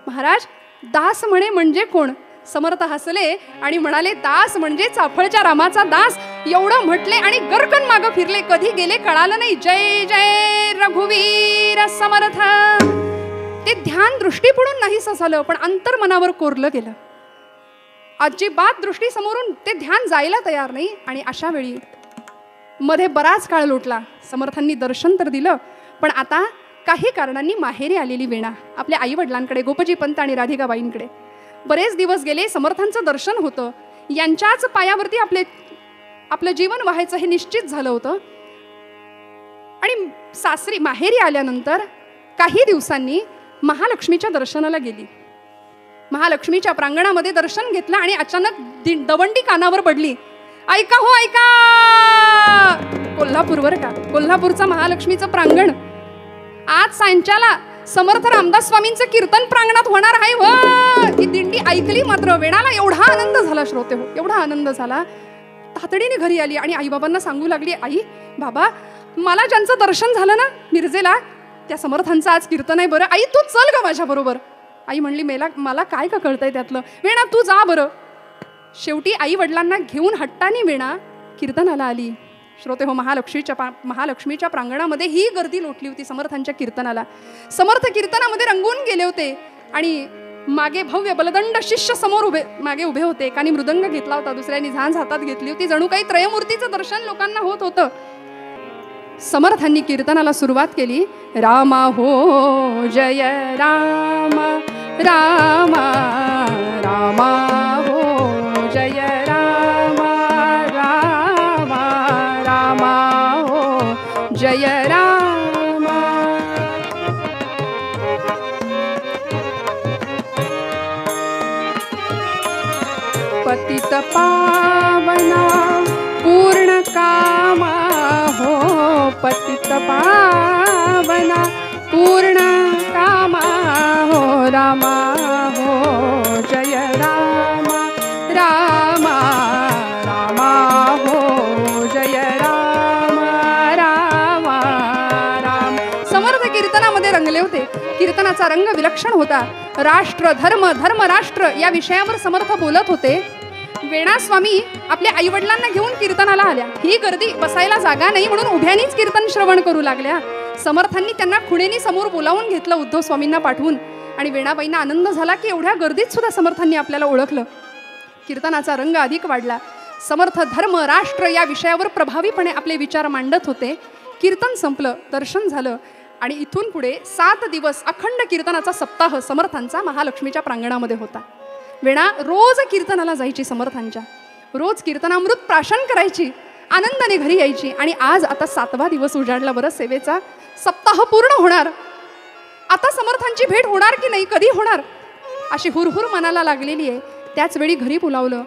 महाराज दास म्हणे म्हणजे कोण. समर्थ हसले आणि म्हणाले, दास म्हणजे चाफळच्या रामाचा दास. एवढं म्हटले आणि गरकन मागं फिरले. कधी गेले कळालं नाही. जय जय रघुवीर समर्थ. ते ध्यान दृष्टी पडून नाहीसं झालं, पण अंतर्मनावर कोरलं गेलं. अजिबात दृष्टी समोरून ते ध्यान जायला तयार नाही. आणि अशा वेळी मध्ये बराच काळ लोटला. समर्थांनी दर्शन तर दिलं, पण आता काही कारणांनी माहेरी आलेली वेणा आपल्या आई वडिलांकडे, गोपजी पंत आणि राधिकाबाईंकडे बरेच दिवस गेले. समर्थांचं दर्शन होतं. यांच्याच पायावरती आपलं जीवन व्हायचं हे निश्चित झालं होतं. आणि सासरी माहेरी आल्यानंतर काही दिवसांनी महालक्ष्मीच्या दर्शनाला गेली. महालक्ष्मीच्या प्रांगणामध्ये दर्शन घेतलं आणि अचानक दवंडी कानावर पडली. ऐका हो ऐका. कोल्हापूरवर का, कोल्हापूरचा महालक्ष्मीचं प्रांगण. आज सांच्याला समर्थ रामदास स्वामींचं कीर्तन प्रांगणात होणार आहे. ही दिंडी ऐकली मात्र वेणाला एवढा आनंद झाला श्रोते हो, एवढा आनंद झाला. तातडीने घरी आली आणि आईबाबांना सांगू लागली, आई बाबा मला ज्यांचं दर्शन झालं ना मिरजेला, त्या समर्थांचं आज कीर्तन आहे बरं, आई तू चल का माझ्याबरोबर. आई म्हणली मला काय का कळतंय त्यातलं, वेणा तू जा बरं. शेवटी आई वडिलांना घेऊन हट्टाने वेणा कीर्तनाला आली. श्रोते हो, महालक्ष्मीच्या प्रांगणामध्ये ही गर्दी लोटली होती समर्थांच्या कीर्तनाला. समर्थ कीर्तनामध्ये रंगून गेले होते आणि मागे भव्य बलदंड शिष्य समोर मागे उभे होते. एकाने मृदंग घेतला होता, दुसऱ्याने झांज हातात घेतली होती. जणू काही त्रयमूर्तीचं दर्शन लोकांना होत होतं. समर्थांनी कीर्तनाला सुरुवात केली. रामा हो जय राम, रामा रामा हो जय राम, रामा रामा हो जय राम. पतित पावना पूर्ण कामा हो, पतित पावना पूर्ण कामा हो, रामा हो जय राम, रामा रामा हो जय राम, रामा राम. समर्थ कीर्तनामध्ये रंगले होते. कीर्तनाचा रंग विलक्षण होता. राष्ट्र धर्म, धर्म राष्ट्र या विषयावर समर्थ बोलत होते. वेणा स्वामी आपल्या आईवडिलांना घेऊन कीर्तनाला आल्या. ही गर्दी बसायला जागा नाही म्हणून उभ्यानीच कीर्तन श्रवण करू लागल्या. समर्थांनी त्यांना खुणेनी समोर बोलावून घेतलं उद्धव स्वामींना पाठवून. आणि वेणाबाईंना आनंद झाला की एवढ्या गर्दीत सुद्धा समर्थांनी आपल्याला ओळखलं. कीर्तनाचा रंग अधिक वाढला. समर्थ धर्म राष्ट्र या विषयावर प्रभावीपणे आपले विचार मांडत होते. कीर्तन संपलं, दर्शन झालं आणि इथून पुढे 7 दिवस अखंड कीर्तनाचा सप्ताह समर्थांचा महालक्ष्मीच्या प्रांगणामध्ये होता. वेणा रोज कीर्तनाला जायची समर्थांच्या, रोज कीर्तनामृत प्राशन करायची, आनंदाने घरी यायची. आणि आज आता 7वा दिवस उजाडला बरं, सेवेचा सप्ताह पूर्ण होणार. आता समर्थांची भेट होणार की नाही, कधी होणार अशी हुरहुर मनाला लागलेली आहे. त्याच वेळी घरी बोलावलं.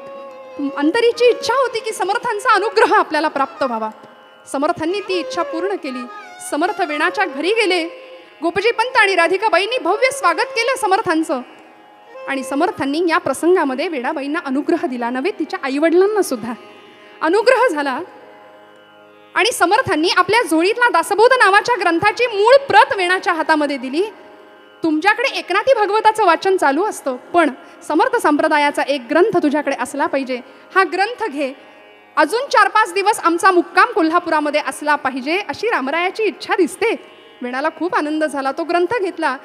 अंतरीची इच्छा होती की समर्थांचा अनुग्रह आपल्याला प्राप्त व्हावा. समर्थांनी ती इच्छा पूर्ण केली. समर्थ वेणाच्या घरी गेले. गोपजी पंत आणि राधिकाबाईंनी भव्य स्वागत केलं समर्थांचं. आणि समर्थांनी या प्रसंगामध्ये वेणाबाईंना अनुग्रह दिला, नव्हे तिच्या आईवडिलांना सुद्धा अनुग्रह झाला. आणि समर्थांनी आपल्या झोळीतला दासबोध नावाच्या ग्रंथाची मूळ प्रत वेणाच्या हातामध्ये दिली. तुमच्याकडे एकनाथी भागवताचं वाचन चालू असतं, पण समर्थ संप्रदायाचा एक ग्रंथ तुझ्याकडे असला पाहिजे. हा ग्रंथ घे. अजून 4-5 दिवस आमचा मुक्काम कोल्हापुरामध्ये असला पाहिजे अशी रामरायाची इच्छा दिसते. वेणाला खूप आनंद झाला. तो ग्रंथ घेतला.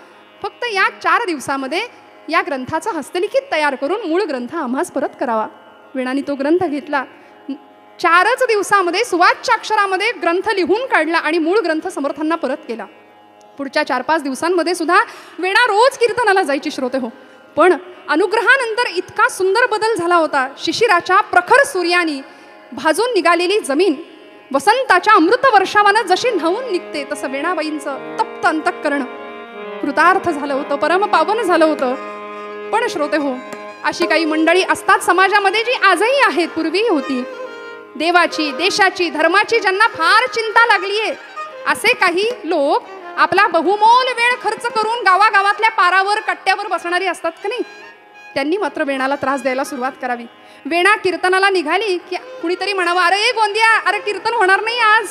फक्त या 4 दिवसामध्ये या ग्रंथाचा हस्तलिखित तयार करून मूळ ग्रंथ आम्हास परत करावा. वेणाने तो ग्रंथ घेतला. 4च दिवसामध्ये सुवाच्य अक्षरामध्ये ग्रंथ लिहून काढला आणि मूळ ग्रंथ समर्थांना परत केला. पुढच्या 4-5 दिवसांमध्ये सुद्धा वेणा रोज कीर्तनाला जायची श्रोते हो. पण अनुग्रहानंतर इतका सुंदर बदल झाला होता. शिशिराच्या प्रखर सूर्यानी भाजून निघालेली जमीन वसंताच्या अमृत वर्षावानं जशी न्हावून निघते, तसं वेणाबाईंचं तप्त अंतःकरण कृतार्थ झालं होतं, परम पावन झालं होतं. पण श्रोते हो, अशी काही मंडळी असतात समाजामध्ये जी आजही आहेत, पूर्वीही होती. देवाची, देशाची, धर्माची ज्यांना फार चिंता लागली आहे, असे काही लोक आपला बहुमोल वेळ खर्च करून गावागावातल्या पारावर कट्ट्यावर बसणारी असतात का नाही, त्यांनी मात्र वेणाला त्रास द्यायला सुरुवात करावी. वेणा कीर्तनाला निघाली की कुणीतरी म्हणावं, अरे गोंदिया, अरे कीर्तन होणार नाही आज.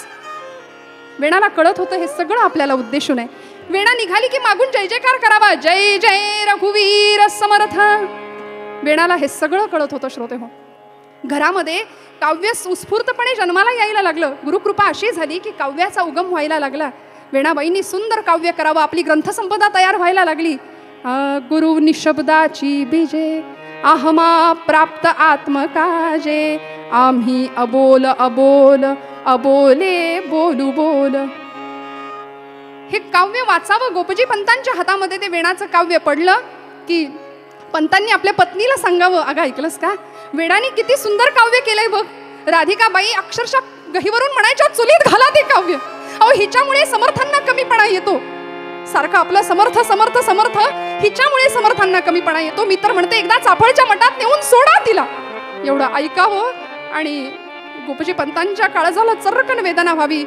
वेणाला कळत होतं हे सगळं आपल्याला उद्देशून आहे. वेणा निघाली की मागून जय जयकार करावा, जय जय रघुवीर समर्थ. वेणाला हे सगळं कळत होतं श्रोते हो. घरामध्ये काव्य उत्स्फूर्तपणे जन्माला यायला लागलं. गुरुकृपा अशी झाली की काव्याचा उगम व्हायला लागला. वेणाबाईंनी सुंदर काव्य करावं, आपली ग्रंथसंपदा तयार व्हायला लागली. गुरु निशब्दाची बीजे अहमा प्राप्त आत्मकाजे, आम्ही अबोल अबोल अबोले बोलू बोल. हे काव्य वाचावं. गोपजी पंतांच्या हातामध्ये ते वेणाचं काव्य पडलं की पंतांनी आपल्या पत्नीला सांगावं, अगं ऐकलंस का, वेणाने किती सुंदर काव्य केलंय बघ. राधिकाबाई अक्षरशः गहीवरून म्हणायच्या, चुलीत घाला ते काव्य. अहो, हिच्यामुळे समर्थांना कमीपणा येतो. सारखं आपलं समर्थ समर्थ समर्थ, हिच्यामुळे समर्थांना कमीपणा येतो. मी तर म्हणते एकदा चाफळच्या मठात नेऊन सोडा तिला. एवढं ऐकावं आणि गोपजी पंतांच्या काळजाला चर्रकन वेदना व्हावी.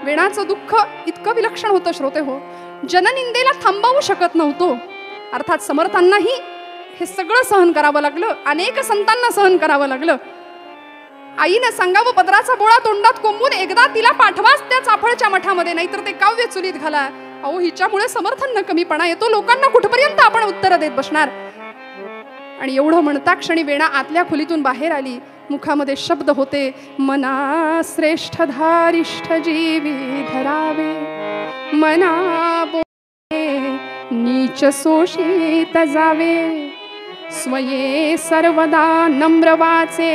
वेणाचं दुःख इतकं विलक्षण होतं श्रोते हो, जननिंदेला थांबवू शकत नव्हतो. अर्थात समर्थांनाही हे सगळं सहन करावं लागलं, अनेक संतांना सहन करावं लागलं. आईनं सांगावं पदराचा बोळा तोंडात कोंबून, एकदा तिला पाठवाच त्या चाफळच्या मठामध्ये, नाहीतर ते काव्य चुलीत घाला. अहो, हिच्यामुळे समर्थांना कमीपणा येतो, लोकांना कुठपर्यंत आपण उत्तर देत बसणार. आणि एवढं म्हणता क्षणी वेणा आतल्या खोलीतून बाहेर आली. मुखामध्ये शब्द होते, मना श्रेष्ठ धारिष्ठ जीवी धरावे, मना बोले नीच शोषित जावे, स्वये सर्वदा नम्र वाचे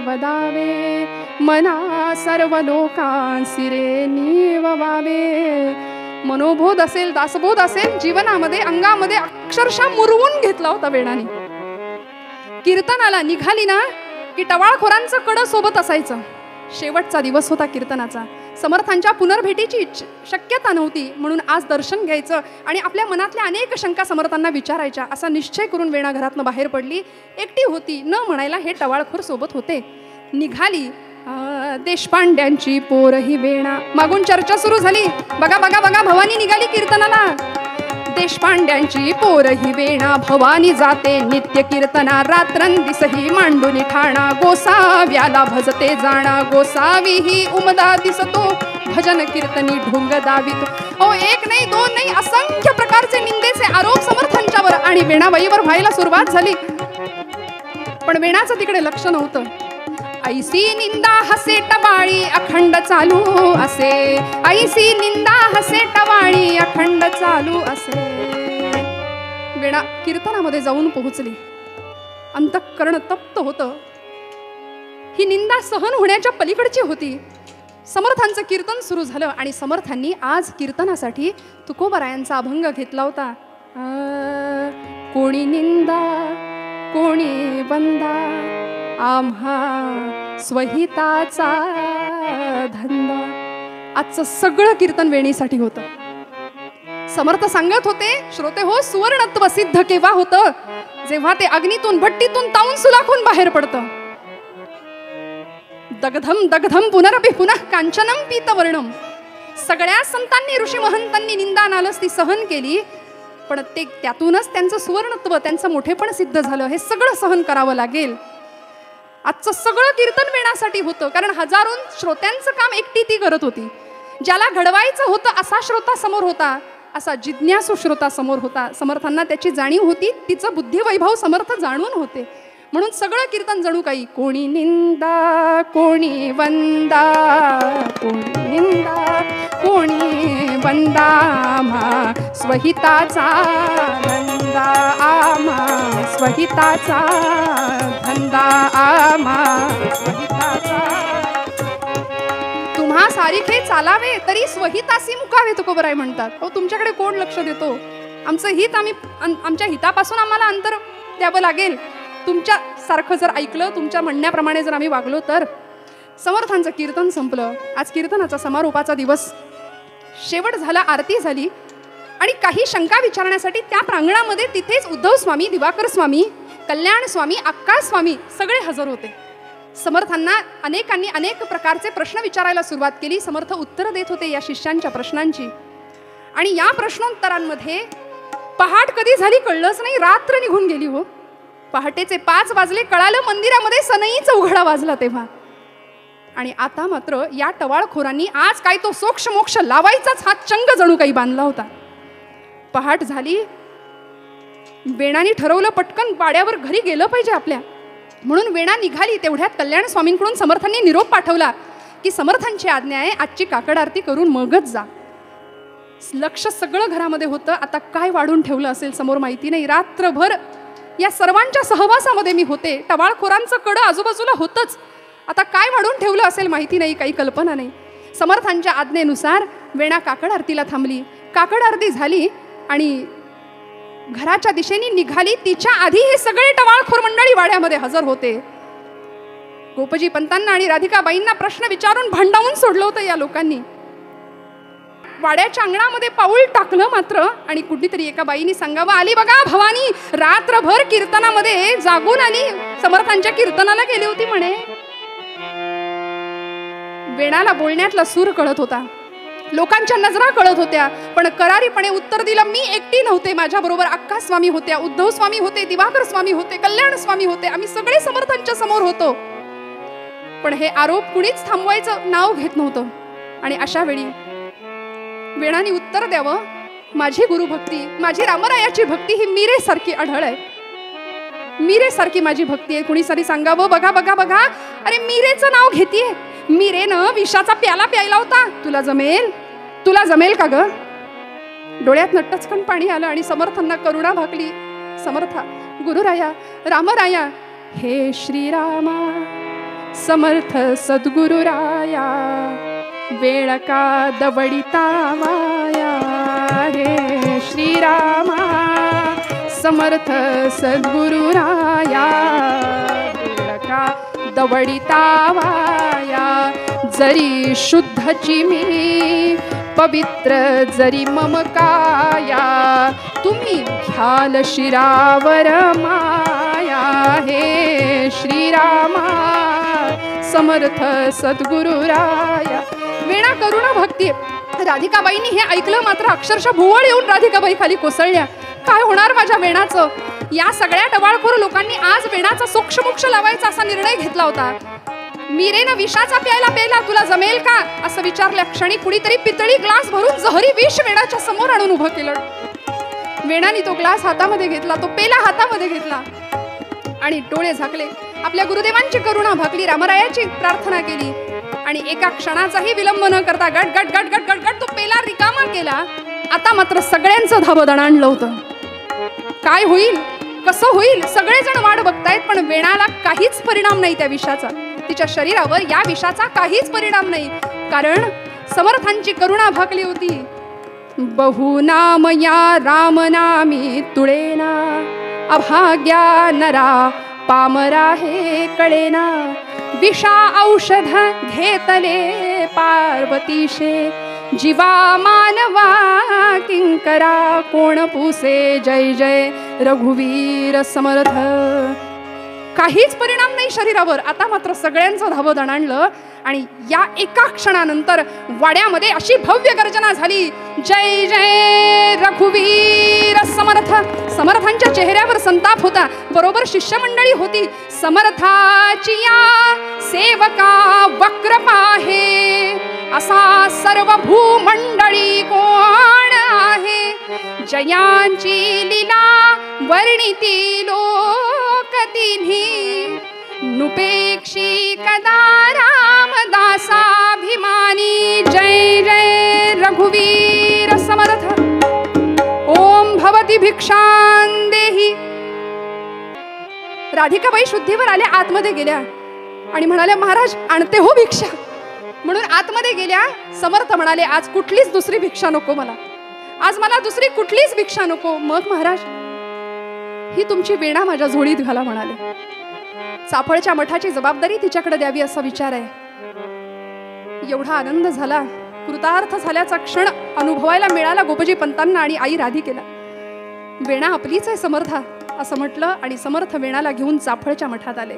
वदावे, मना सर्व लोकांसी रे निववावे. मनोबोध असेल, दासबोध असेल, जीवनामध्ये अंगामध्ये अक्षरशः मुरवून घेतला होता वेणाने. कीर्तनाला निघाली ना की टवाळखोरांचं कड सोबत असायचं. शेवटचा दिवस होता कीर्तनाचा. समर्थांच्या पुनर्भेटीची शक्यता नव्हती, म्हणून आज दर्शन घ्यायचं आणि आपल्या मनातल्या अनेक शंका समर्थांना विचारायच्या असा निश्चय करून वेणा घरातनं बाहेर पडली. एकटी होती, न म्हणायला हे टवाळखोर सोबत होते. निघाली. देशपांड्यांची पोर ही वेणा. मागून चर्चा सुरू झाली. बघा बघा बघा, भवानी निघाली कीर्तनाला. देशपांड्यांची पोर ही वेणा, भवानी जाते नित्य कीर्तना, रात्रंदिसही मांडुनी ठाणा, गोसाव्याला भजते जाणा, गोसावी ही उमदा दिसतो, भजन कीर्तनी ढोंग दावितो. अहो, एक नाही, दोन नाही, असंख्य प्रकारचे निंदेचे आरोप समर्थांच्यावर आणि वेणाबाईवर व्हायला सुरुवात झाली. पण वेणाचं तिकडे लक्ष नव्हतं. ऐसी निंदा हसे टवाळी अखंड चालू असे, ऐसी निंदा हसे टवाळी अखंड चालू असे. वेणा कीर्तनामध्ये जाऊन पोहोचली. अंतःकरण तप्त होतं. ही निंदा सहन होण्याच्या पलीकडची होती. समर्थांचं कीर्तन सुरू झालं आणि समर्थांनी आज कीर्तनासाठी तुकोबरायांचा अभंग घेतला होता. कोणी निंदा कोणी वंदा, आम्हा स्वहिताचा धंदा. आजचं सगळं कीर्तन वेणीसाठी होतं. समर्थ सांगत होते, श्रोते हो, सुवर्णत्व सिद्ध केव्हा होतं? जेव्हा ते अग्नीतून भट्टीतून तावून सुलाखून बाहेर पडतं. दग्धम दग्धम पुनरपि पुनः कांचनम पीतवर्णम. सगळ्या संतांनी, ऋषी महंतांनी निंदा नालस ती सहन केली, पण ते त्यातूनच त्यांचं सुवर्णत्व, त्यांचं मोठेपण सिद्ध झालं. हे सगळं सहन करावं लागेल. आजचं सगळं कीर्तन वेणासाठी होतं, कारण हजारो श्रोत्यांचं काम एकटी ती करत होती. ज्याला घडवायचं होतं असा श्रोता समोर होता, असा जिज्ञासू श्रोता समोर होता. समर्थांना त्याची जाणीव होती, तिचं बुद्धिवैभव समर्थ जाणून होते. म्हणून सगळं कीर्तन जणू काही कोणी निंदा कोणी वंदा, कोणी निंदा कोणी वंदा, आम्हा स्वहिताचा धंदा, आम्हा स्वहिताचा धंदा, आम्हा स्वहिताचा. तुम्हा सारिखे चालावे तरी स्वहितासी मुकावे, तुकोबराय म्हणतात. अहो, तुमच्याकडे कोण लक्ष देतो? आमचं हित आम्ही, आमच्या हितापासून आम्हाला अंतर द्यावं लागेल. तुमच्या सारखं जर ऐकलं, तुमच्या म्हणण्याप्रमाणे जर आम्ही वागलो तर. समर्थांचं कीर्तन संपलं. आज कीर्तनाचा समारोपाचा दिवस. शेवट झाला, आरती झाली आणि काही शंका विचारण्यासाठी त्या प्रांगणामध्ये तिथेच उद्धव स्वामी, दिवाकर स्वामी, कल्याण स्वामी, अक्का स्वामी सगळे हजर होते. समर्थांना अनेकांनी अनेक प्रकारचे प्रश्न विचारायला सुरुवात केली. समर्थ उत्तर देत होते या शिष्यांच्या प्रश्नांची. आणि या प्रश्नोत्तरांमध्ये पहाट कधी झाली कळलंच नाही. रात्र निघून गेली हो. पहाटेचे 5 वाजले, कळालं मंदिरामध्ये सनईचा उघडा वाजला तेव्हा. आणि आता मात्र या टवाळखोरांनी आज काय तो सोक्ष मोक्ष लावायचाच हा चंग जणू काही बांधला होता. पहाट झाली. वेणाने ठरवलं पटकन वाड्यावर घरी गेलं पाहिजे आपल्या. म्हणून वेणा निघाली. तेवढ्यात कल्याण स्वामींकडून समर्थांनी निरोप पाठवला की समर्थांची आज्ञा आहे, आजची काकड आरती करून मगच जा. लक्ष सगळं घरामध्ये होतं. आता काय वाढून ठेवलं असेल समोर माहिती नाही. रात्रभर या सर्वांच्या सहवासामध्ये मी होते. टवाळखोरांचं कडं आजूबाजूला होतंच. आता काय वाढून ठेवलं असेल माहिती नाही, काही कल्पना नाही. समर्थांच्या आज्ञेनुसार वेणा काकड आरतीला थांबली. काकड आरती झाली आणि घराच्या दिशेने निघाली. तिच्या आधी हे सगळे टवाळखोर मंडळी वाड्यामध्ये हजर होते. गोपजी पंतांना आणि राधिकाबाईंना प्रश्न विचारून भांडावून सोडलं होतं या लोकांनी. वाड्याच्या अंगणामध्ये पाऊल टाकलं मात्र आणि कुठलीतरी एका बाईनी सांगावं, आली बघा भवानी, रात्रभर कीर्तनामध्ये जागून आली, समर्थांच्या कीर्तनाला गेली होती म्हणे. वेणाला बोलण्यातला सूर कळत होता, लोकांच्या नजरा कळत होत्या, पण करारीपणे उत्तर दिलं, मी एकटी नव्हते, माझ्या बरोबर अक्का स्वामी होत्या, उद्धव स्वामी होते, दिवाकर स्वामी होते, कल्याण स्वामी होते, आम्ही सगळे समर्थांच्या समोर होतो. पण हे आरोप कुणीच थांबवायचं नाव घेत नव्हतं. आणि अशा वेळी वेणाने उत्तर द्यावं, माझी गुरुभक्ती, माझी रामरायाची भक्ती ही मीरेसारखी आढळ आहे. मीरेसारखी माझी भक्ती आहे. कुणी सारी सांगावं, बघा बघा बघा, अरे मीरेचं नाव घेतीये, मीरेनं विषाचा प्याला प्यायला होता, तुला जमेल, तुला जमेल का ग? डोळ्यात टचकन पाणी आलं आणि समर्थांना करुणा भाकली. समर्था, गुरुराया, रामराया, हे श्रीरामा समर्थ सद्गुरुराया, वेळ का दवडिता वाया. हे श्रीरामा समर्थ सद्गुरुराया, वेळ का दवडिता वाया. जरी शुद्धची मी, पवित्र जरी मम काया, तुम्ही घ्याल शिरावर माया. हे श्रीरामा समर्थ सद्गुरुराया. वेणा करुणा भक्ती. राधिकाबाईंनी हे ऐकलं मात्र अक्षरशः भुवळ येऊन राधिकाबाई खाली कोसळल्या. काय होणार माझ्या वेणाचं? या सगळ्या टवाळखोर लोकांनी आज वेणाचा सोक्षमोक्ष लावायचा असा निर्णय घेतला होता. मीरेनं विषाचा प्यायला प्यायला, तुला जमेल का असं विचारल्या क्षणी कुणीतरी पितळी ग्लास भरून जहरी विष वेणाच्या समोर आणून उभं केलं. वेणाने तो ग्लास हातामध्ये घेतला, तो पेला हातामध्ये घेतला आणि डोळे झाकले. आपल्या गुरुदेवांची करुणा भाकली, रामरायाची प्रार्थना केली आणि एका क्षणाचाही विलंब न करता गट गट गट गट गट गट तो पेला रिकामा केला. आता मात्र सगळ्यांचं धाबदण आणलं होतं. काय होईल, कसं होईल, सगळेजण वाट बघतायत, पण वेणाला काहीच परिणाम नाही त्या विषाचा. तिच्या शरीरावर या विषाचा काहीच परिणाम नाही, कारण समर्थांची करुणा भाकली होती. बहुनाम या रामनामी तुळेना, अभाग्या नरा पामरा हे कळेना. विषा औषध घेतले पार्वतीशे, जीवा मानवा किंकरा कोण पुसे. जय जय रघुवीर समर्थ. काहीच परिणाम नाही शरीरावर. आता मात्र सगळ्यांचं धाबदण आणलं आणि या एका क्षणानंतर वाड्यामध्ये अशी भव्य गर्जना झाली, जय जय रघुवीर समर्थ. समर्थांच्या चेहऱ्यावर संताप होता, बरोबर शिष्यमंडळी होती. समर्थाची या सेवका वक्र पाहे, असा सर्व भूमंडळी कोण आहे. जयांची लीला वर्णिती लोक तिन्ही, नुपेक्षी कदा रामदासाभिमानी. जय जय रघुवीर समर्थ. ओम भवती भिक्षां देहि. राधिकाबाई शुद्धीवर आल्या, आतमध्ये गेल्या आणि म्हणाल्या, महाराज आणते हो भिक्षा. म्हणून आतमध्ये गेल्या. समर्थ म्हणाले, आज कुठलीच दुसरी भिक्षा नको मला, आज मला दुसरी कुठलीच भिक्षा नको. मग महाराज, ही तुमची वेणा माझ्या झोळीत घाला म्हणाले. चाफळच्या मठाची जबाबदारी तिच्याकडे द्यावी असा विचार आहे. एवढा आनंद झाला, कृतार्थ झाल्याचा क्षण अनुभवायला मिळाला गोपजी पंतांना आणि आई राधिकेला. वेणा आपलीच आहे समर्था असं म्हटलं आणि समर्थ वेणाला घेऊन चाफळच्या मठात आले.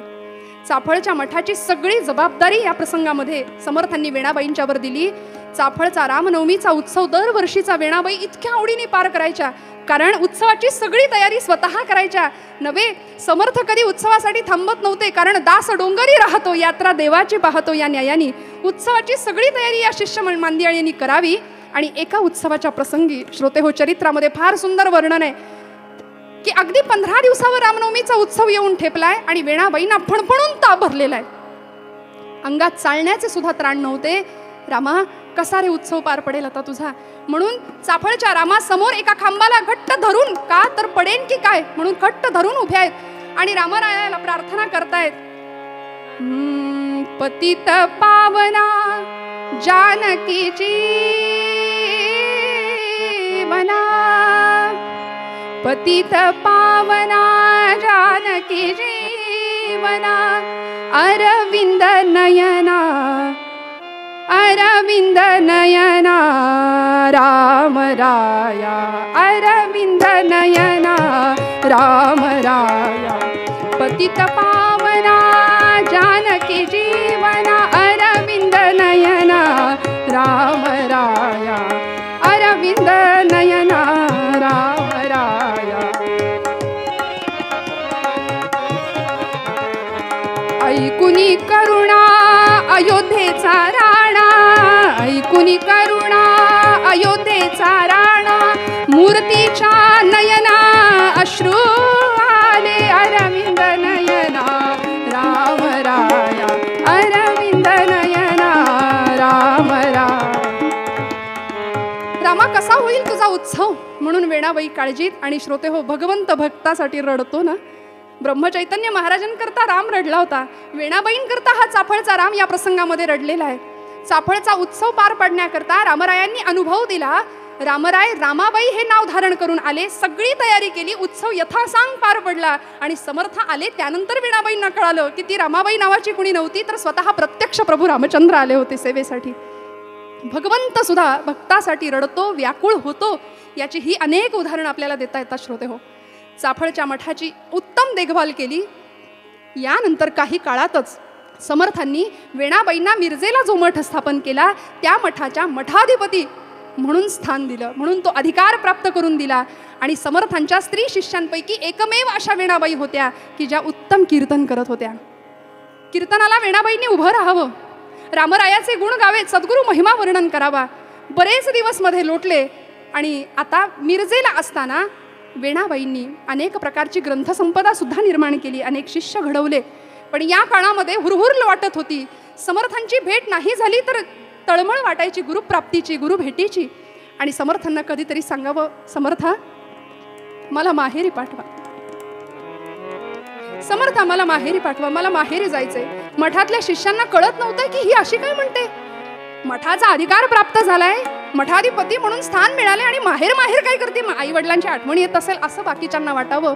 चाफळच्या मठाची सगळी जबाबदारी या प्रसंगामध्ये समर्थांनी वेणाबाईंच्यावर दिली. चाफळचा रामनवमीचा उत्सव दरवर्षीचा वेणाबाई इतक्या आवडीने पार करायच्या, कारण उत्सवाची सगळी तयारी स्वतः करायच्या. नव्हे, समर्थ कधी उत्सवासाठी थांबत नव्हते, कारण दास डोंगरी राहतो यात्रा देवाची पाहतो या न्यायाने उत्सवाची सगळी तयारी या शिष्य मांदियाळींनी करावी. आणि एका उत्सवाच्या प्रसंगी श्रोते हो, चरित्रामध्ये फार सुंदर वर्णन आहे की अगदी 15 दिवसावर रामनवमीचा उत्सव येऊन ठेपलाय आणि वेणाबाईंना फणफणून ताप भरलेला आहे. अंगात चालण्याचे सुद्धा त्राण नव्हते. रामा, कसा रे उत्सव पार पडेल आता तुझा? म्हणून चाफळच्या रामासमोर एका खांबाला घट्ट धरून, का तर पडेन की काय म्हणून घट्ट धरून उभे आहेत आणि रामरायाला प्रार्थना करतायत. पतित पावना जानकीची वना, पतित पावना जानकी जीवना. अरविंद नयना, अरविंद नयना राम राया, अरविंद नयना राम राया. पतित पावना जानकी जीवना, अरविंद नयना राम राया, अरविंद नयना राम राया. ऐकुनी करुणा पाहुनी करुणा अयोध्येचा राणा, मूर्तीच्या नयना अश्रू आले अरविंद नयना राम राया, अरविंद नयना राम राया. रामा कसा होईल तुझा उत्सव म्हणून वेणाबाई काळजीत. आणि श्रोते हो, भगवंत भक्तासाठी रडतो ना. ब्रह्मचैतन्य महाराजांकरता राम रडला होता, वेणाबाईंकरता हा चाफळचा राम या प्रसंगामध्ये रडलेला आहे. चाफळचा उत्सव पार पाडण्याकरता रामरायांनी अनुभव दिला. रामराय रामाबाई हे नाव धारण करून आले, सगळी तयारी केली, उत्सव यथासांग पार पडला. आणि समर्थ आले. त्यानंतर वेणाबाईंना कळालं की ती रामाबाई नावाची कुणी नव्हती, तर स्वतः प्रत्यक्ष प्रभू रामचंद्र आले होते सेवेसाठी. भगवंत सुद्धा भक्तासाठी रडतो, व्याकुळ होतो. याची ही अनेक उदाहरणं आपल्याला देता येतात श्रोते हो. चाफळच्या मठाची उत्तम देखभाल केली. यानंतर काही काळातच समर्थांनी वेणाबाईंना मिरजेला जो मठ स्थापन केला त्या मठाच्या मठाधिपती म्हणून स्थान दिलं, म्हणून तो अधिकार प्राप्त करून दिला. आणि समर्थांच्या स्त्री शिष्यांपैकी एकमेव अशा वेणाबाई होत्या की ज्या उत्तम कीर्तन करत होत्या. कीर्तनाला वेणाबाईंनी उभं राहावं, रामरायाचे गुण गावेत, सद्गुरू महिमा वर्णन करावा. बरेच दिवस मध्ये लोटले. आणि आता मिरजेला असताना वेणाबाईंनी अनेक प्रकारची ग्रंथसंपदा सुद्धा निर्माण केली, अनेक शिष्य घडवले. पण या काळामध्ये हुरहुर वाटत होती. समर्थांची भेट नाही झाली तर तळमळ वाटायची गुरुप्राप्तीची, गुरुभेटीची. आणि समर्थांना कधीतरी सांगावं, समर्था मला माहेरी पाठवा, समर्था मला माहेरी पाठवा, मला माहेरी जायचंय. मठातल्या शिष्यांना कळत नव्हतं की ही अशी काय म्हणते. मठाचा अधिकार प्राप्त झालाय, मठाधिपती म्हणून स्थान मिळाले आणि माहेर माहेर काय करते, आई वडिलांची आठवण येत असेल असं बाकीच्यांना वाटावं.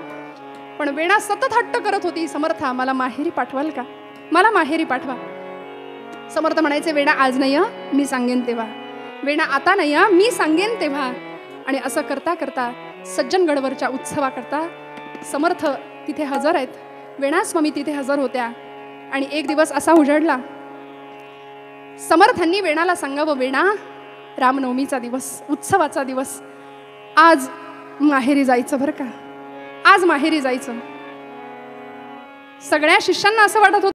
पण वेणा सतत हट्ट करत होती, समर्था मला माहेरी पाठवाल का, मला माहेरी पाठवा. समर्थ म्हणायचे, वेणा आज नाही, मी सांगेन तेव्हा. वेणा आता नाही, मी सांगेन तेव्हा. आणि असं करता करता सज्जनगडवरच्या उत्सवाकरता समर्थ तिथे हजर आहेत. वेणास्वामी तिथे हजर होत्या. आणि एक दिवस असा उजाडला, समर्थांनी वेणाला सांगावं, वेणा रामनवमीचा दिवस, उत्सवाचा दिवस, आज माहेरी जायचं बरं का, आज माहेरी जायचं. सगळ्या शिष्यांना असं वाटत होतं